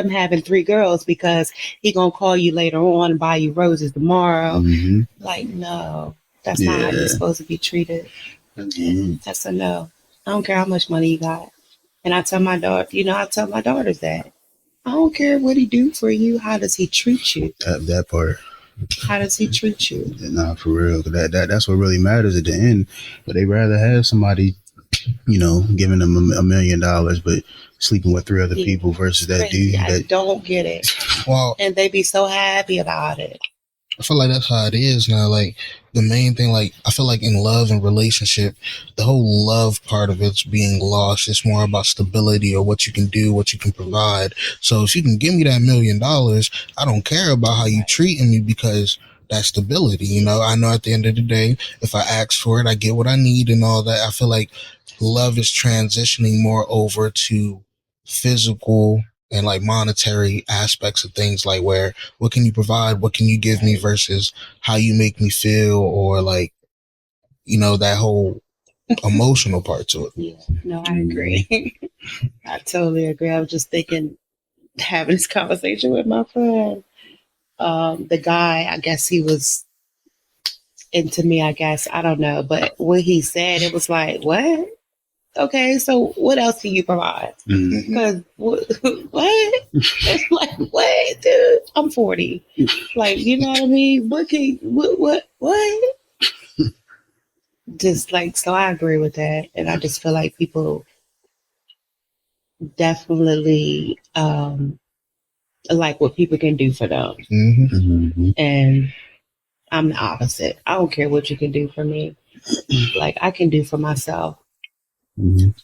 D: having 3 girls because he gonna call you later on and buy you roses tomorrow. Like, no, that's not how you're supposed to be treated. That's a no. I don't care how much money you got. And I tell my daughter, I tell my daughters that I don't care what he do for you. How does he treat you?
C: That part.
D: How does he treat you?
C: Nah, for real. That's what really matters at the end. But they rather have somebody, giving them $1 million, but sleeping with 3 other people versus that dude.
D: I don't get it.
B: Well,
D: and they be so happy about it.
B: I feel like that's how it is now. Like, the main thing, like, I feel like in love and relationship, the whole love part of it's being lost. It's more about stability or what you can do, what you can provide. So if you can give me that $1 million, I don't care about how you treating me because that's stability. I know at the end of the day, if I ask for it, I get what I need and all that. I feel like love is transitioning more over to physical and like monetary aspects of things, like where what can you provide, what can you give me versus how you make me feel, or like, that whole emotional part to it.
D: Yeah, no, I agree. I totally agree. I was just thinking, having this conversation with my friend. The guy, I guess he was into me, I guess. I don't know. But when he said, it was like, what? Okay, so what else can you provide? Because what? It's like, what, dude? I'm 40. Like, you know what I mean? What? Just like, so I agree with that. And I just feel like people definitely like what people can do for them. And I'm the opposite. I don't care what you can do for me. Like, I can do for myself.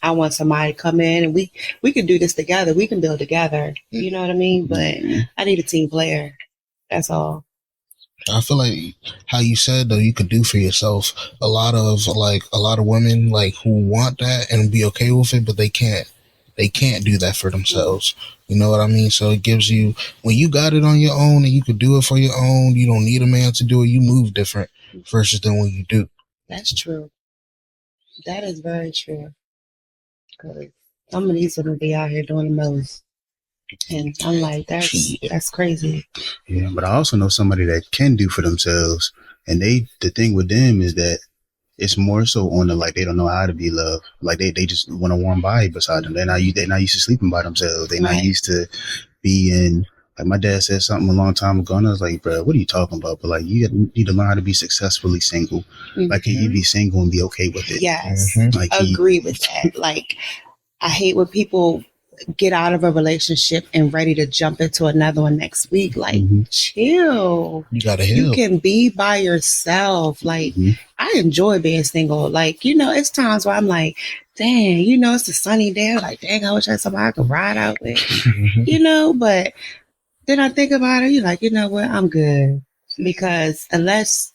D: I want somebody to come in and we can do this together. We can build together. You know what I mean? But I need a team player. That's all.
B: I feel like how you said though, you could do for yourself. A lot of women like who want that and be okay with it, but they can't do that for themselves. You know what I mean? So it gives you, when you got it on your own and you could do it for your own, you don't need a man to do it. You move different versus than when you do.
D: That's true. That is very true. Because some of these women be out here doing the most. And I'm like, that's crazy.
C: Yeah, but I also know somebody that can do for themselves. And the thing with them is that it's more so on the, like, they don't know how to be loved. Like, they just want a warm body beside them. They're not used to sleeping by themselves. They're not used to being, like, my dad said something a long time ago, and I was like, bro, what are you talking about? But, like, you need to learn how to be successfully single. Like, can you be single and be okay with it?
D: Yes. Like, agree with that. Like, I hate when people get out of a relationship and ready to jump into another one next week. Like, chill.
B: You gotta heal.
D: You can be by yourself. Like, I enjoy being single. Like, it's times where I'm like, dang, it's a sunny day. I'm like, dang, I wish I had somebody I could ride out with. But then I think about it, you're like, you know what, I'm good. Because unless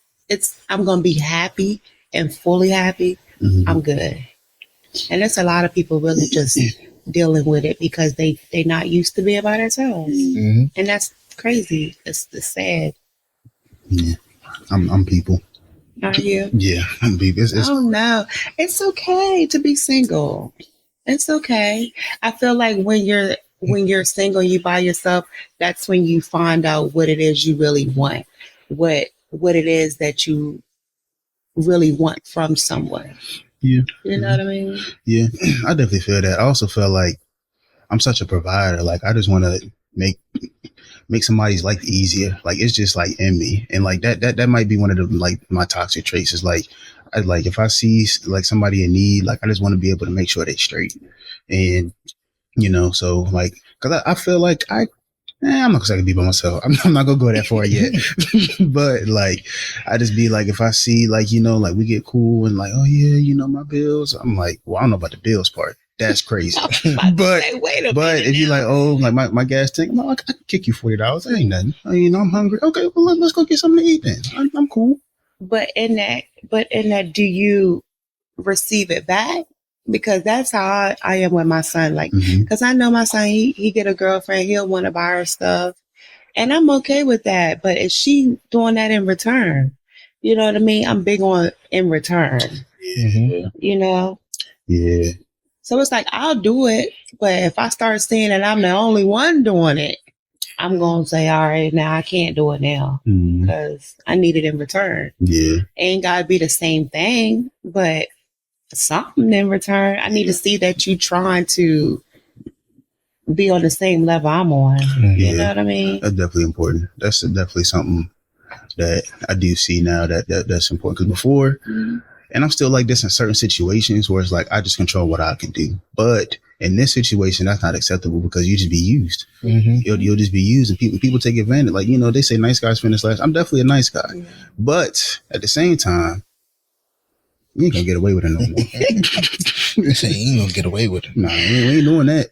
D: I'm going to be happy and fully happy, I'm good. And there's a lot of people really just dealing with it because they're not used to being by themselves. And that's crazy. It's sad.
C: Yeah. I'm people.
D: Are you?
C: Yeah, I'm people.
D: Oh no. It's okay to be single. It's okay. I feel like when you're single, you by yourself, that's when you find out what it is you really want. What it is that you really want from someone.
C: Yeah.
D: You know what I mean?
C: Yeah, I definitely feel that. I also feel like I'm such a provider. Like, I just want to make somebody's life easier. Like, it's just like in me. And like that might be one of the, like, my toxic traits is like, if I see like somebody in need, like, I just want to be able to make sure they're straight. And, so like, cause I feel like I'm not gonna say I can be by myself. I'm not gonna go that far yet. But like, I just be like, if I see like, like we get cool and like, oh yeah, my bills. I'm like, well, I don't know about the bills part. That's crazy. But if you like, oh, like my gas tank, I'm like, I can kick you $40. That ain't nothing. I'm hungry. Okay, well, let's go get something to eat then. I'm cool.
D: But in that, do you receive it back? because that's how I am with my son. Like, because I know my son, he get a girlfriend, he'll want to buy her stuff, and I'm okay with that. But is she doing that in return? You know what I mean? I'm big on in return.
C: Yeah.
D: You know?
C: Yeah.
D: So it's like, I'll do it, but if I start seeing that I'm the only one doing it, I'm going to say, all right, now I can't do it now because I need it in return.
C: Yeah.
D: Ain't got to be the same thing, but something in return. I need to see that you trying to be on the same level I'm on. You know what I mean?
C: That's definitely important. That's definitely something that I do see now that's important. Because before, and I'm still like this in certain situations where it's like I just control what I can do. But in this situation, that's not acceptable because you just be used. You'll just be used, and people take advantage. Like, you know, they say nice guys finish last. I'm definitely a nice guy, but at the same time, you ain't gonna get away with it no more.
B: You ain't gonna get away with it.
C: Nah, we ain't doing that.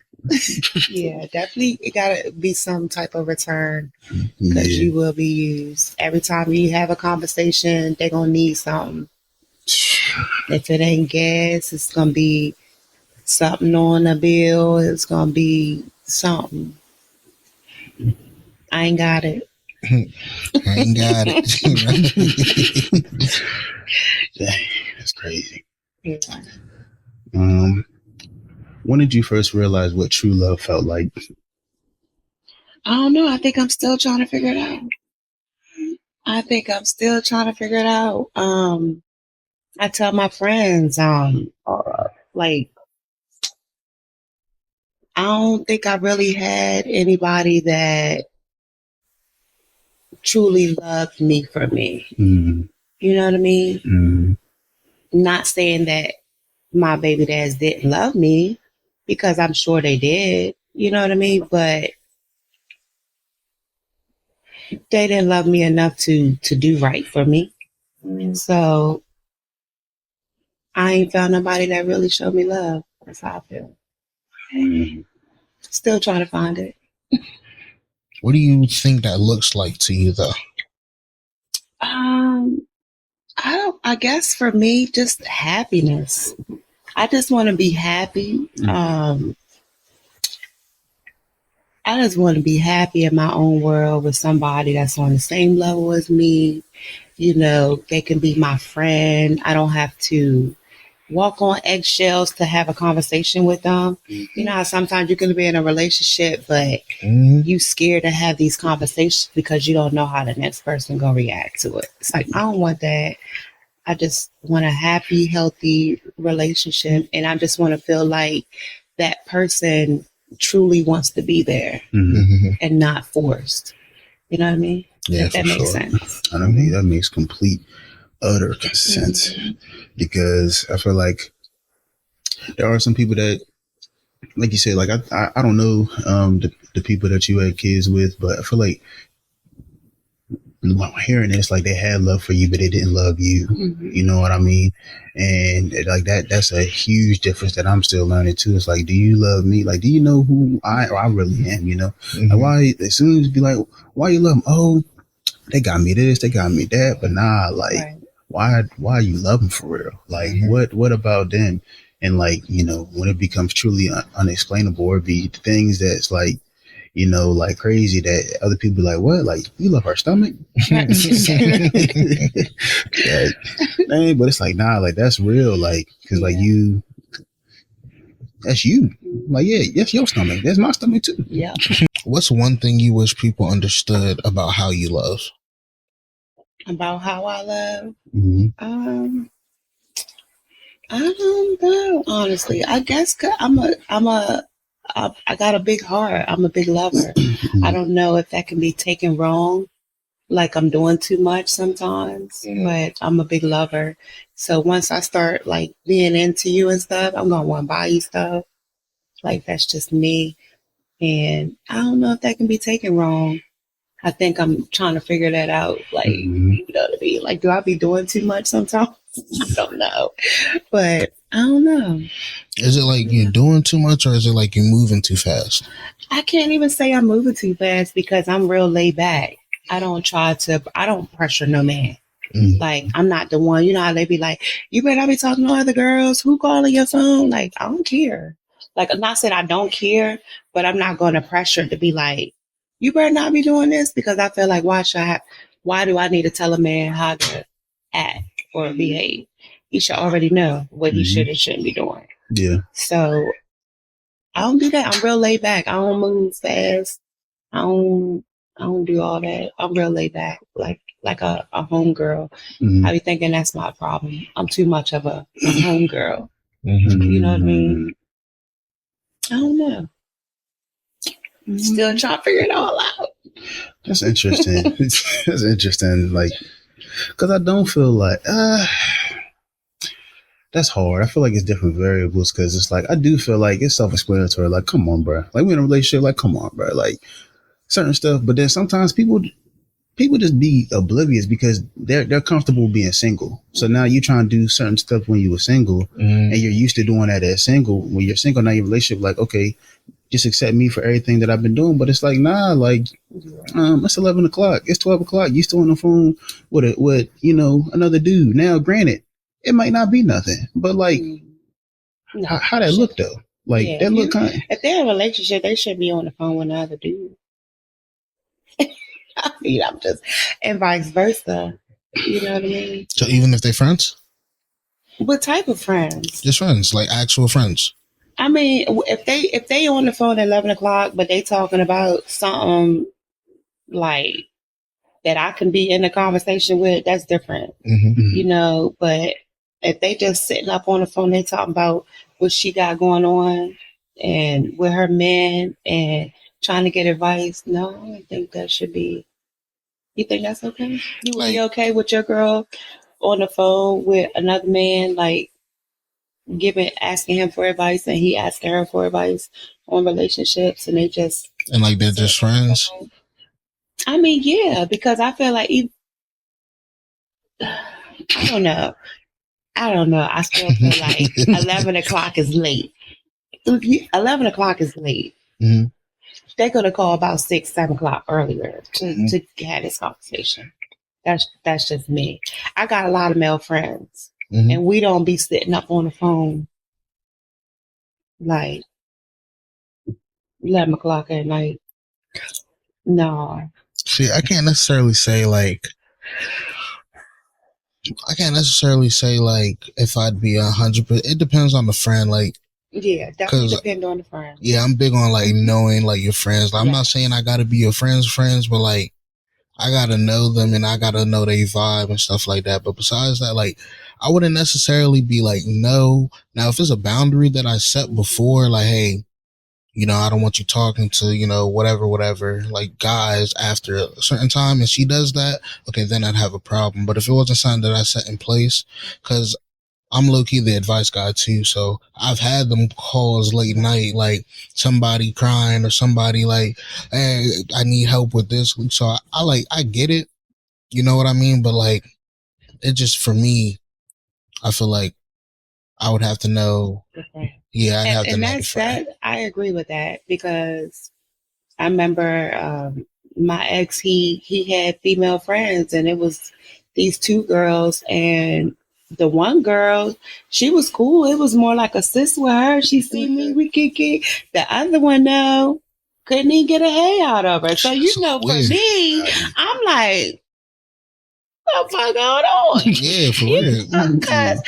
D: Yeah, definitely. It gotta be some type of return because you will be used. Every time you have a conversation, they're gonna need something. If it ain't gas, it's gonna be something on the bill. It's gonna be something. I ain't got it.
B: I ain't got it.
C: Dang, that's crazy.
D: Yeah.
C: When did you first realize what true love felt like?
D: I don't know. I think I'm still trying to figure it out. I tell my friends, like, I don't think I really had anybody that truly loved me for me. You know what I mean? Not saying that my baby dads didn't love me, because I'm sure they did. You know what I mean? But they didn't love me enough to do right for me. So I ain't found nobody that really showed me love. That's how I feel. Still trying to find it.
B: What do you think that looks like to you, though?
D: I guess for me, just happiness. I just want to be happy. I just want to be happy in my own world with somebody that's on the same level as me. You know, they can be my friend. I don't have to walk on eggshells to have a conversation with them. You know how sometimes you can be in a relationship, but you scared to have these conversations because you don't know how the next person gonna react to it. It's like, I don't want that. I just want a happy, healthy relationship, and I just want to feel like that person truly wants to be there and not forced. You know what I mean?
B: Yeah,
D: if that makes sense.
C: I mean, that makes complete, utter sense. Because I feel like there are some people that, like you said, like I don't know the people that you had kids with, but I feel like hearing this, like they had love for you, but they didn't love you. You know what I mean? And like that's a huge difference that I'm still learning too. It's like, do you love me? Like, do you know who I really am? You know, like why? As soon as be like, why you love them? Oh, they got me this, they got me that, but nah, like why you love them for real? Like what about them? And like, you know, when it becomes truly unexplainable, or be things that's like, you know, like crazy that other people be like, what? Like, you love her stomach? Like, dang, but it's like, nah, like that's real. Like, cause like that's you. Like, yeah, that's your stomach. That's my stomach too.
D: Yeah.
B: What's one thing you wish people understood about how you love?
D: About how I love? I don't know, honestly. I guess I got a big heart. I'm a big lover. I don't know if that can be taken wrong, like I'm doing too much sometimes, but I'm a big lover. So once I start like being into you and stuff, I'm going to want to buy you stuff. Like, that's just me. And I don't know if that can be taken wrong. I think I'm trying to figure that out. Like, you know what I mean? Like, do I be doing too much sometimes? I don't know. But I don't know.
B: Is it like you're doing too much, or is it like you're moving too fast?
D: I can't even say I'm moving too fast because I'm real laid back. I don't pressure no man. Like, I'm not the one. You know how they be like, you better not be talking to other girls. Who calling your phone? Like, I don't care. Like, I'm not saying I don't care, but I'm not going to pressure to be like, you better not be doing this, because I feel like, why do I need to tell a man how to act or behave? He should already know what he should and shouldn't be doing.
C: Yeah.
D: So I don't do that. I'm real laid back. I don't move fast. I don't do all that. I'm real laid back, like a homegirl. I be thinking that's my problem. I'm too much of a homegirl. You know what I mean? I don't know. Still trying to figure it all out.
C: That's interesting. That's interesting. Like, because I don't feel like that's hard. I feel like it's different variables, because it's like I do feel like it's self-explanatory. Like, come on, bro. Like, we in a relationship. Like, come on, bro. Like, certain stuff. But then sometimes people just be oblivious because they're comfortable being single. So now you're trying to do certain stuff when you were single, and you're used to doing that as single. When you're single, now your relationship, like, okay, just accept me for everything that I've been doing. But it's like, nah, like, it's 11 o'clock. It's 12 o'clock. You still on the phone with another dude. Now, granted, it might not be nothing, but like, how that look though? Like, that look kind of.
D: If they're in a relationship, they should be on the phone with another dude. I mean, and vice versa. You know what I mean?
B: So even if they're friends?
D: What type of friends?
B: Just friends, like actual friends.
D: I mean, if they on the phone at 11 o'clock, but they talking about something like that I can be in a conversation with, that's different. You know, but if they just sitting up on the phone, they talking about what she got going on and with her man and trying to get advice. No, I don't think that should be. You think that's okay? You would be okay with your girl on the phone with another man, like asking him for advice, and he asking her for advice on relationships, and they're just
B: friends?
D: I mean, yeah, because I feel like I don't know. I still feel like 11 o'clock is late. 11 o'clock is late. They're going to call about 6, 7 o'clock earlier to have this conversation. That's just me. I got a lot of male friends, and we don't be sitting up on the phone like 11 o'clock at night. No.
B: See, I can't necessarily say like if I'd be 100%. It depends on the friend. Like,
D: yeah, definitely depend on the friend.
B: Yeah, I'm big on like knowing like your friends. Like, I'm not saying I gotta be your friends, but like I gotta know them and I gotta know their vibe and stuff like that. But besides that, like I wouldn't necessarily be like no. Now, if it's a boundary that I set before, like, hey, I don't want you talking to, whatever, like guys after a certain time, and she does that, okay, then I'd have a problem. But if it wasn't something that I set in place, because I'm low-key the advice guy too, so I've had them calls late night, like somebody crying or somebody like, hey, I need help with this. So I get it, you know what I mean? But like, it just, for me, I feel like I would have to know. Yeah, I'd have to know.
D: And I agree with that, because I remember my ex, he had female friends, and it was these 2 girls, and the one girl, she was cool. It was more like a sis with her. She see me, we kick it. The other one, no, couldn't even get a hey out of her. So, for me, I'm like, what the fuck going on?
B: Yeah, for real.
D: Because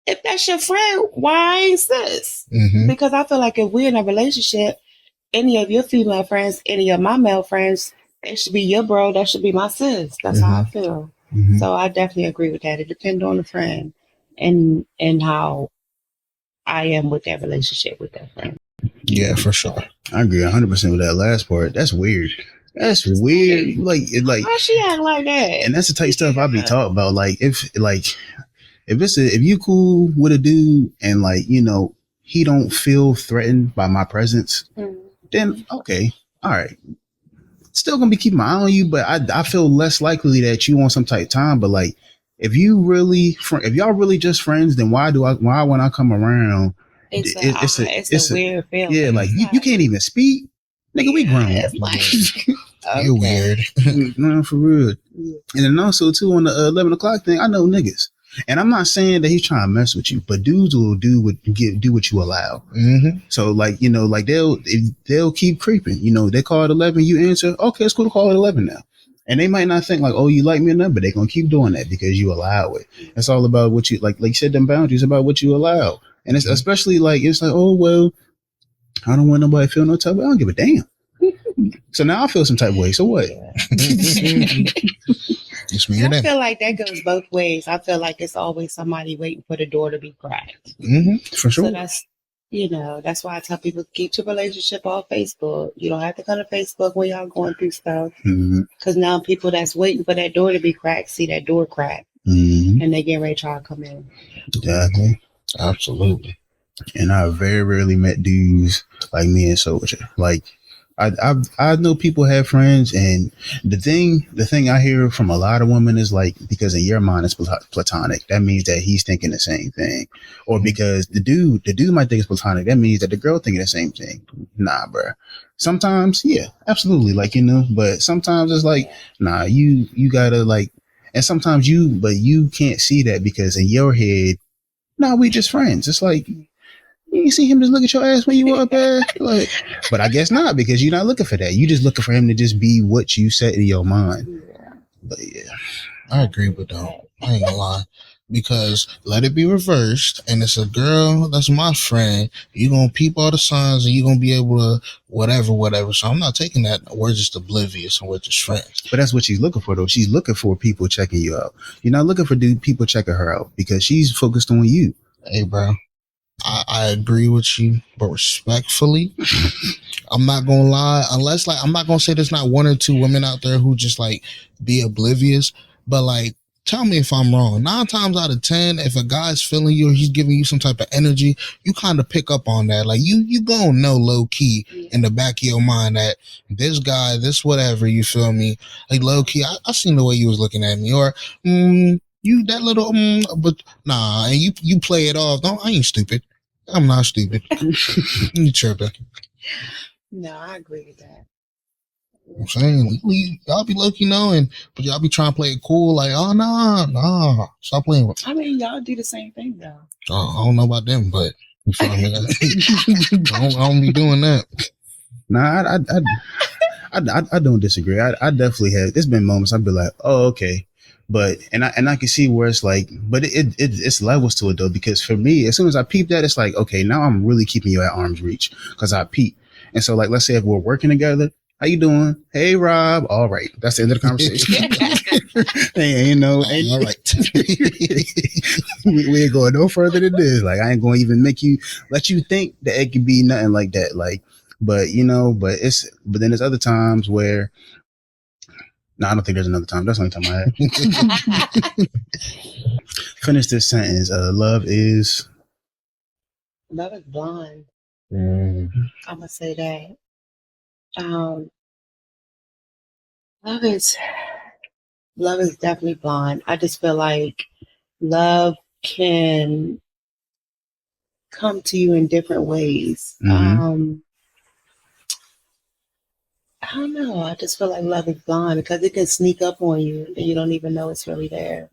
D: if that's your friend, why ain't sis? Because I feel like if we're in a relationship, any of your female friends, any of my male friends, it should be your bro, that should be my sis. That's how I feel. So I definitely agree with that. It depends on the friend and how I am with that relationship with that friend.
B: Yeah, for sure.
C: I agree 100% with that last part. That's weird. That's weird. Like,
D: why she act like that?
C: And that's the type of stuff I be talking about. Like, if you cool with a dude and like, he don't feel threatened by my presence, then okay, all right. Still gonna be keeping my eye on you, but I feel less likely that you want some type of time. But like, if y'all really just friends, then why when I come around, it's a weird feeling. Yeah, like you can't even speak, nigga. We grown.
D: It's like,
B: you're weird.
C: No, for real. And then also too on the 11 o'clock thing, I know niggas. And I'm not saying that he's trying to mess with you, but dudes will do what you allow.
B: Mm-hmm.
C: So like, you know, like they'll keep creeping. You know, they call it 11, you answer. Okay, it's cool to call it 11 now. And they might not think like, oh, you like me or not, but they're gonna keep doing that because you allow it. It's all about what you like you said, them boundaries about what you allow. And it's especially like it's like, oh well, I don't want nobody to feel no type of way. I don't give a damn. So now I feel some type of way. So what?
D: I feel like that goes both ways. I feel like it's always somebody waiting for the door to be cracked.
B: Mm-hmm.
C: For sure.
D: So that's, you know, that's why I tell people keep your relationship off Facebook. You don't have to come to Facebook when y'all going through stuff. Because now people that's waiting for that door to be cracked see that door cracked. And they get ready to try to come in.
C: Exactly.
B: Absolutely.
C: And I very rarely met dudes like me and Soldier. Like I know people have friends, and the thing I hear from a lot of women is like, because in your mind it's platonic, that means that he's thinking the same thing, or because the dude might think it's platonic, that means that the girl thinking the same thing. Nah, bro. Sometimes, yeah, absolutely, like, you know, but sometimes it's like, nah, you gotta like, and sometimes but you can't see that because in your head, nah, we just friends. It's like, you see him just look at your ass when you were up there, like, but I guess not, because you're not looking for that. You just looking for him to just be what you set in your mind. But yeah,
B: I agree with that. I ain't gonna lie, because let it be reversed, and it's a girl that's my friend. You gonna peep all the signs, and you gonna be able to whatever. So I'm not taking that. We're just oblivious, and we're just friends.
C: But that's what she's looking for, though. She's looking for people checking you out. You're not looking for people checking her out because she's focused on you.
B: Hey, bro. I agree with you, but respectfully, I'm not gonna lie. Unless, like, I'm not gonna say there's not one or two women out there who just like be oblivious, but like, tell me if I'm wrong. 9 times out of 10, if a guy's feeling you or he's giving you some type of energy, you kind of pick up on that. Like you gonna know low key in the back of your mind that this guy, this whatever, you feel me? Like low key, I seen the way you was looking at me, or you that little but nah, and you play it off. No, I ain't stupid. I'm not stupid. You tripping.
D: No, I agree with that.
B: I'm saying y'all be lucky knowing, but y'all be trying to play it cool, like, oh nah, stop playing with.
D: I mean, y'all do the same thing though.
B: Oh, I don't know about them, but you feel me? I don't be doing that.
C: Nah, I don't disagree. I definitely have. There's been moments I'd be like, oh, okay. But and I can see where it's like, but it's levels to it though, because for me, as soon as I peep that, it's like, okay, now I'm really keeping you at arm's reach because I peep. And so, like, let's say if we're working together, how you doing? Hey, Rob. All right, that's the end of the conversation. Hey, you know,
B: all right.
C: we ain't going no further than this. Like, I ain't going to even let you think that it could be nothing like that. Like, but you know, but then there's other times where. No, I don't think there's another time. That's the only time I had. Finish this sentence. Love is
D: blind.
B: Mm.
D: I'm gonna say that. Love is definitely blind. I just feel like love can come to you in different ways. I don't know. I just feel like love is blind because it can sneak up on you and you don't even know it's really there.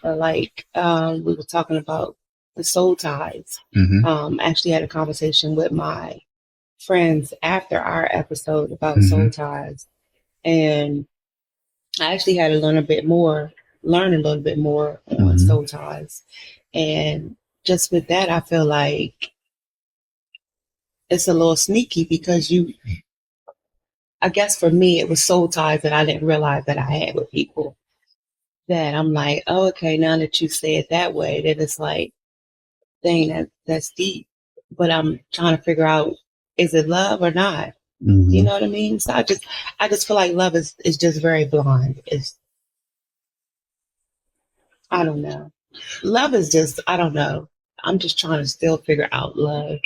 D: Or like we were talking about the soul ties. Actually had a conversation with my friends after our episode about soul ties, and I actually had to learn a little bit more on soul ties. And just with that, I feel like it's a little sneaky because I guess for me, it was soul ties that I didn't realize that I had with people that I'm like, oh, okay, now that you say it that way, that it's like, dang, that's deep. But I'm trying to figure out, is it love or not? You know what I mean? So I just feel like love is just very blind. I don't know. Love is just, I don't know. I'm just trying to still figure out love.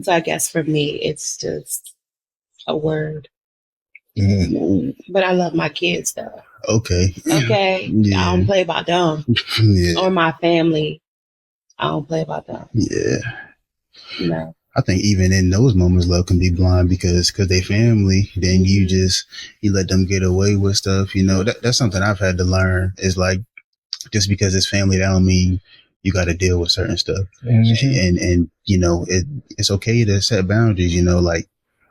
D: So I guess for me, it's just a word. But I love my kids though.
C: Okay.
D: Yeah. I don't play about them. Or my family. I don't play about them.
C: Yeah.
D: No.
C: I think even in those moments, love can be blind because they family. Then you let them get away with stuff. You know, that's something I've had to learn is like, just because it's family, that don't mean you got to deal with certain stuff. And you know, it's okay to set boundaries. You know, like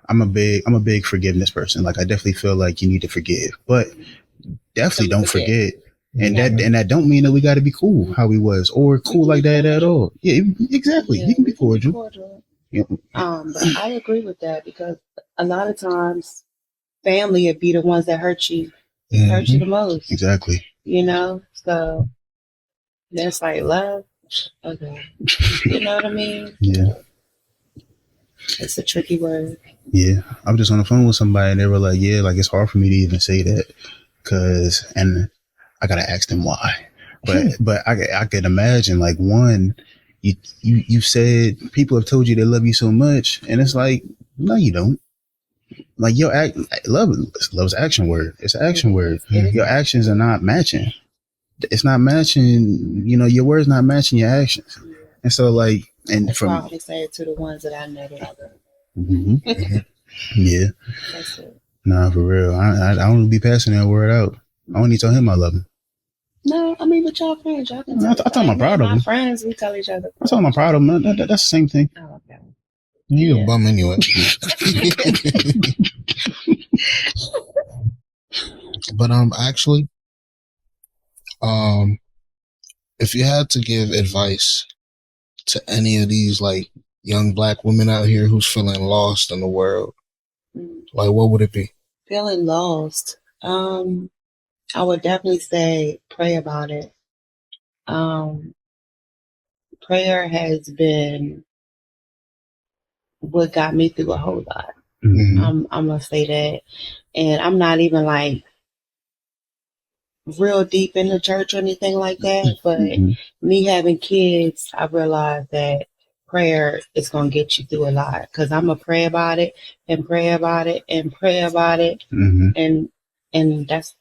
C: I'm a big forgiveness person. Like I definitely feel like you need to forgive, but definitely don't forget. And that don't mean that we got to be cool how we was or cool like that at all. Yeah, exactly. You can be cordial. Yeah.
D: But I agree with that because a lot of times family would be the ones that hurt you the most.
C: Exactly.
D: You know, so that's like love. Okay. You know what I mean?
C: Yeah.
D: It's a tricky word.
C: Yeah. I was just on the phone with somebody and they were like, yeah, like it's hard for me to even say that and I got to ask them why. But I could imagine like one, you said people have told you they love you so much and it's like, no, you don't. Like love's action word. It's an action word. Your actions are not matching. It's not matching, you know, your words not matching your actions. And so like, and
D: that's why I always say it to the ones that I know that I love.
C: Mm-hmm. Yeah.
D: That's it.
C: Nah, for real. I don't be passing that word out. I only tell him I love him.
D: No, I mean, with y'all friends, y'all can tell.
C: I tell my proud of him.
D: My friends, we tell each other.
C: I tell my proud of him. That's the same thing.
D: Oh, okay.
B: You're a bum anyway. But actually, if you had to give advice to any of these like young black women out here who's feeling lost in the world, like what would it be?
D: Feeling lost. I would definitely say pray about it. Prayer has been what got me through a whole lot. I'm gonna say that, and I'm not even like real deep in the church or anything like that. But me having kids, I realized that prayer is gonna get you through a lot because I'm gonna pray about it and pray about it and pray about it, and that's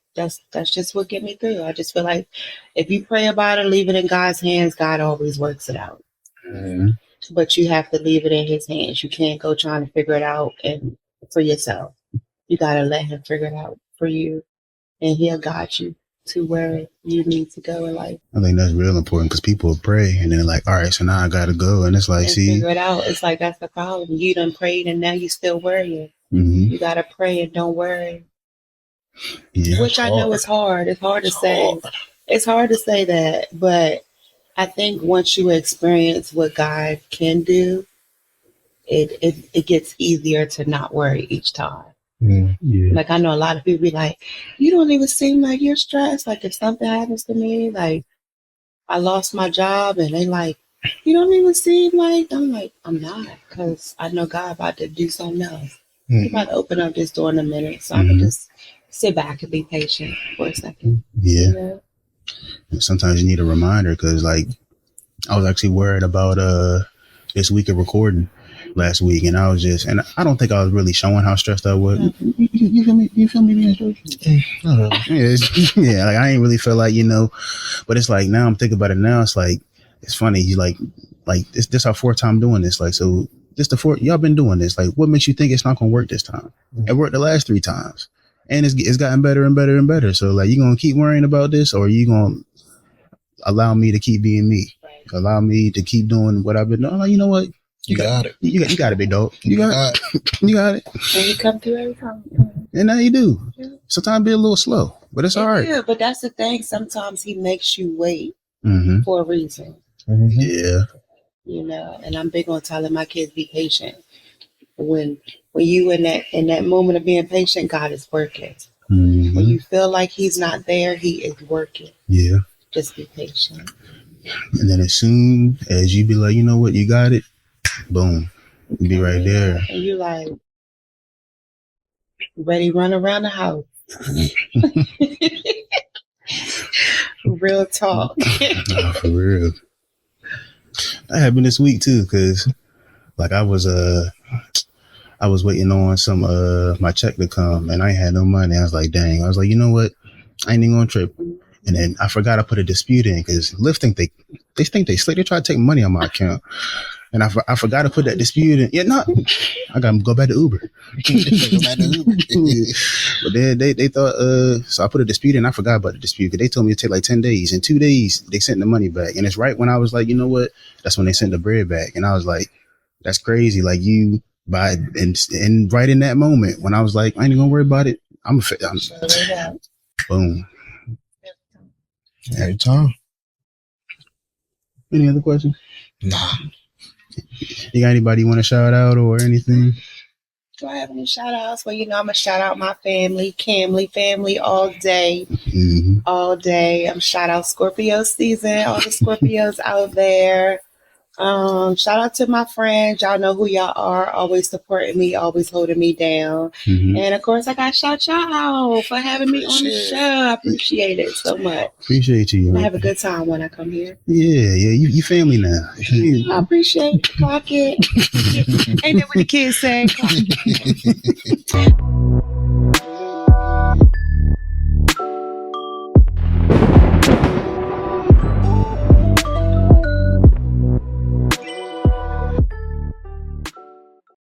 D: just what get me through. I just feel like if you pray about it, leave it in God's hands, God always works it out. But you have to leave it in his hands. You can't go trying to figure it out and for yourself. You got to let him figure it out for you, and he'll guide you to where you need to go in life.
C: I think that's real important because people will pray and then they're like, all right, so now I got to go. And it's like, see.
D: Figure it out. It's like, that's the problem. You done prayed and now you still worrying. You got to pray and don't worry.
C: Yeah,
D: which I know is hard. It's hard to say. It's hard to say that, but I think once you experience what God can do, it gets easier to not worry each time.
C: Yeah.
D: Like I know a lot of people be like, you don't even seem like you're stressed. Like if something happens to me, like I lost my job and they like, you don't even seem like, I'm like, I'm not, because I know God about to do something else. He's about to open up this door in a minute. So I'm going to just sit back and be patient for a second.
C: Yeah.
D: You know?
C: Sometimes you need a reminder because like I was actually worried about this week of recording last week, and I was just, and I don't think I was really showing how stressed I was. You feel me? You feel me being stressed? Yeah, like I ain't really feel like, you know, but it's like now I'm thinking about it now. It's like it's funny. You like this our fourth time doing this. Like so, this the fourth y'all been doing this. Like what makes you think it's not gonna work this time? It worked the last 3 times, and it's gotten better and better and better. So like you gonna keep worrying about this, or you gonna allow me to keep being me? Allow me to keep doing what I've been doing. Like, you know what?
B: You got it.
C: You got it, big dog. You got it. You got it.
D: And you come through every time.
C: And now you do. Yeah. Sometimes be a little slow, but it's all right.
D: Yeah, but that's the thing. Sometimes he makes you wait for a reason.
C: Yeah.
D: You know, and I'm big on telling my kids be patient. When you in that moment of being patient, God is working. When you feel like he's not there, he is working.
C: Yeah.
D: Just be patient.
C: And then as soon as you be like, you know what, you got it, boom, you be right there.
D: And you like ready run around the house. Real talk.
C: Nah, for real. That happened this week too, because like I was waiting on some my check to come and I ain't had no money. I was like, dang. I was like, you know what? I ain't even gonna trip. And then I forgot I put a dispute in because Lyft think they slick. They try to take money on my account. And I forgot to put that dispute in. Yeah, no, I got to go back to Uber. But they thought, so I put a dispute in. I forgot about the dispute because they told me it'd take like 10 days. In 2 days, they sent the money back. And it's right when I was like, you know what? That's when they sent the bread back. And I was like, that's crazy. Like you buy and right in that moment when I was like, I ain't gonna worry about it. I'm boom.
B: Every time.
C: Any other questions?
B: Nah.
C: You got anybody you want to shout out or anything?
D: Do I have any shout outs? Well, I'm going to shout out my family, Camley family all day.
C: Mm-hmm.
D: All day. I'm shout out Scorpio season, all the Scorpios out there. Shout out to my friends. Y'all know who y'all are, always supporting me, always holding me down.
C: Mm-hmm.
D: And of course, I got to shout y'all out for having me on the show. I appreciate it so much.
C: Appreciate you.
D: I have a good time when I come here.
C: Yeah, you family now.
D: I appreciate it. Clock it. Ain't that what the kids say? Clock it.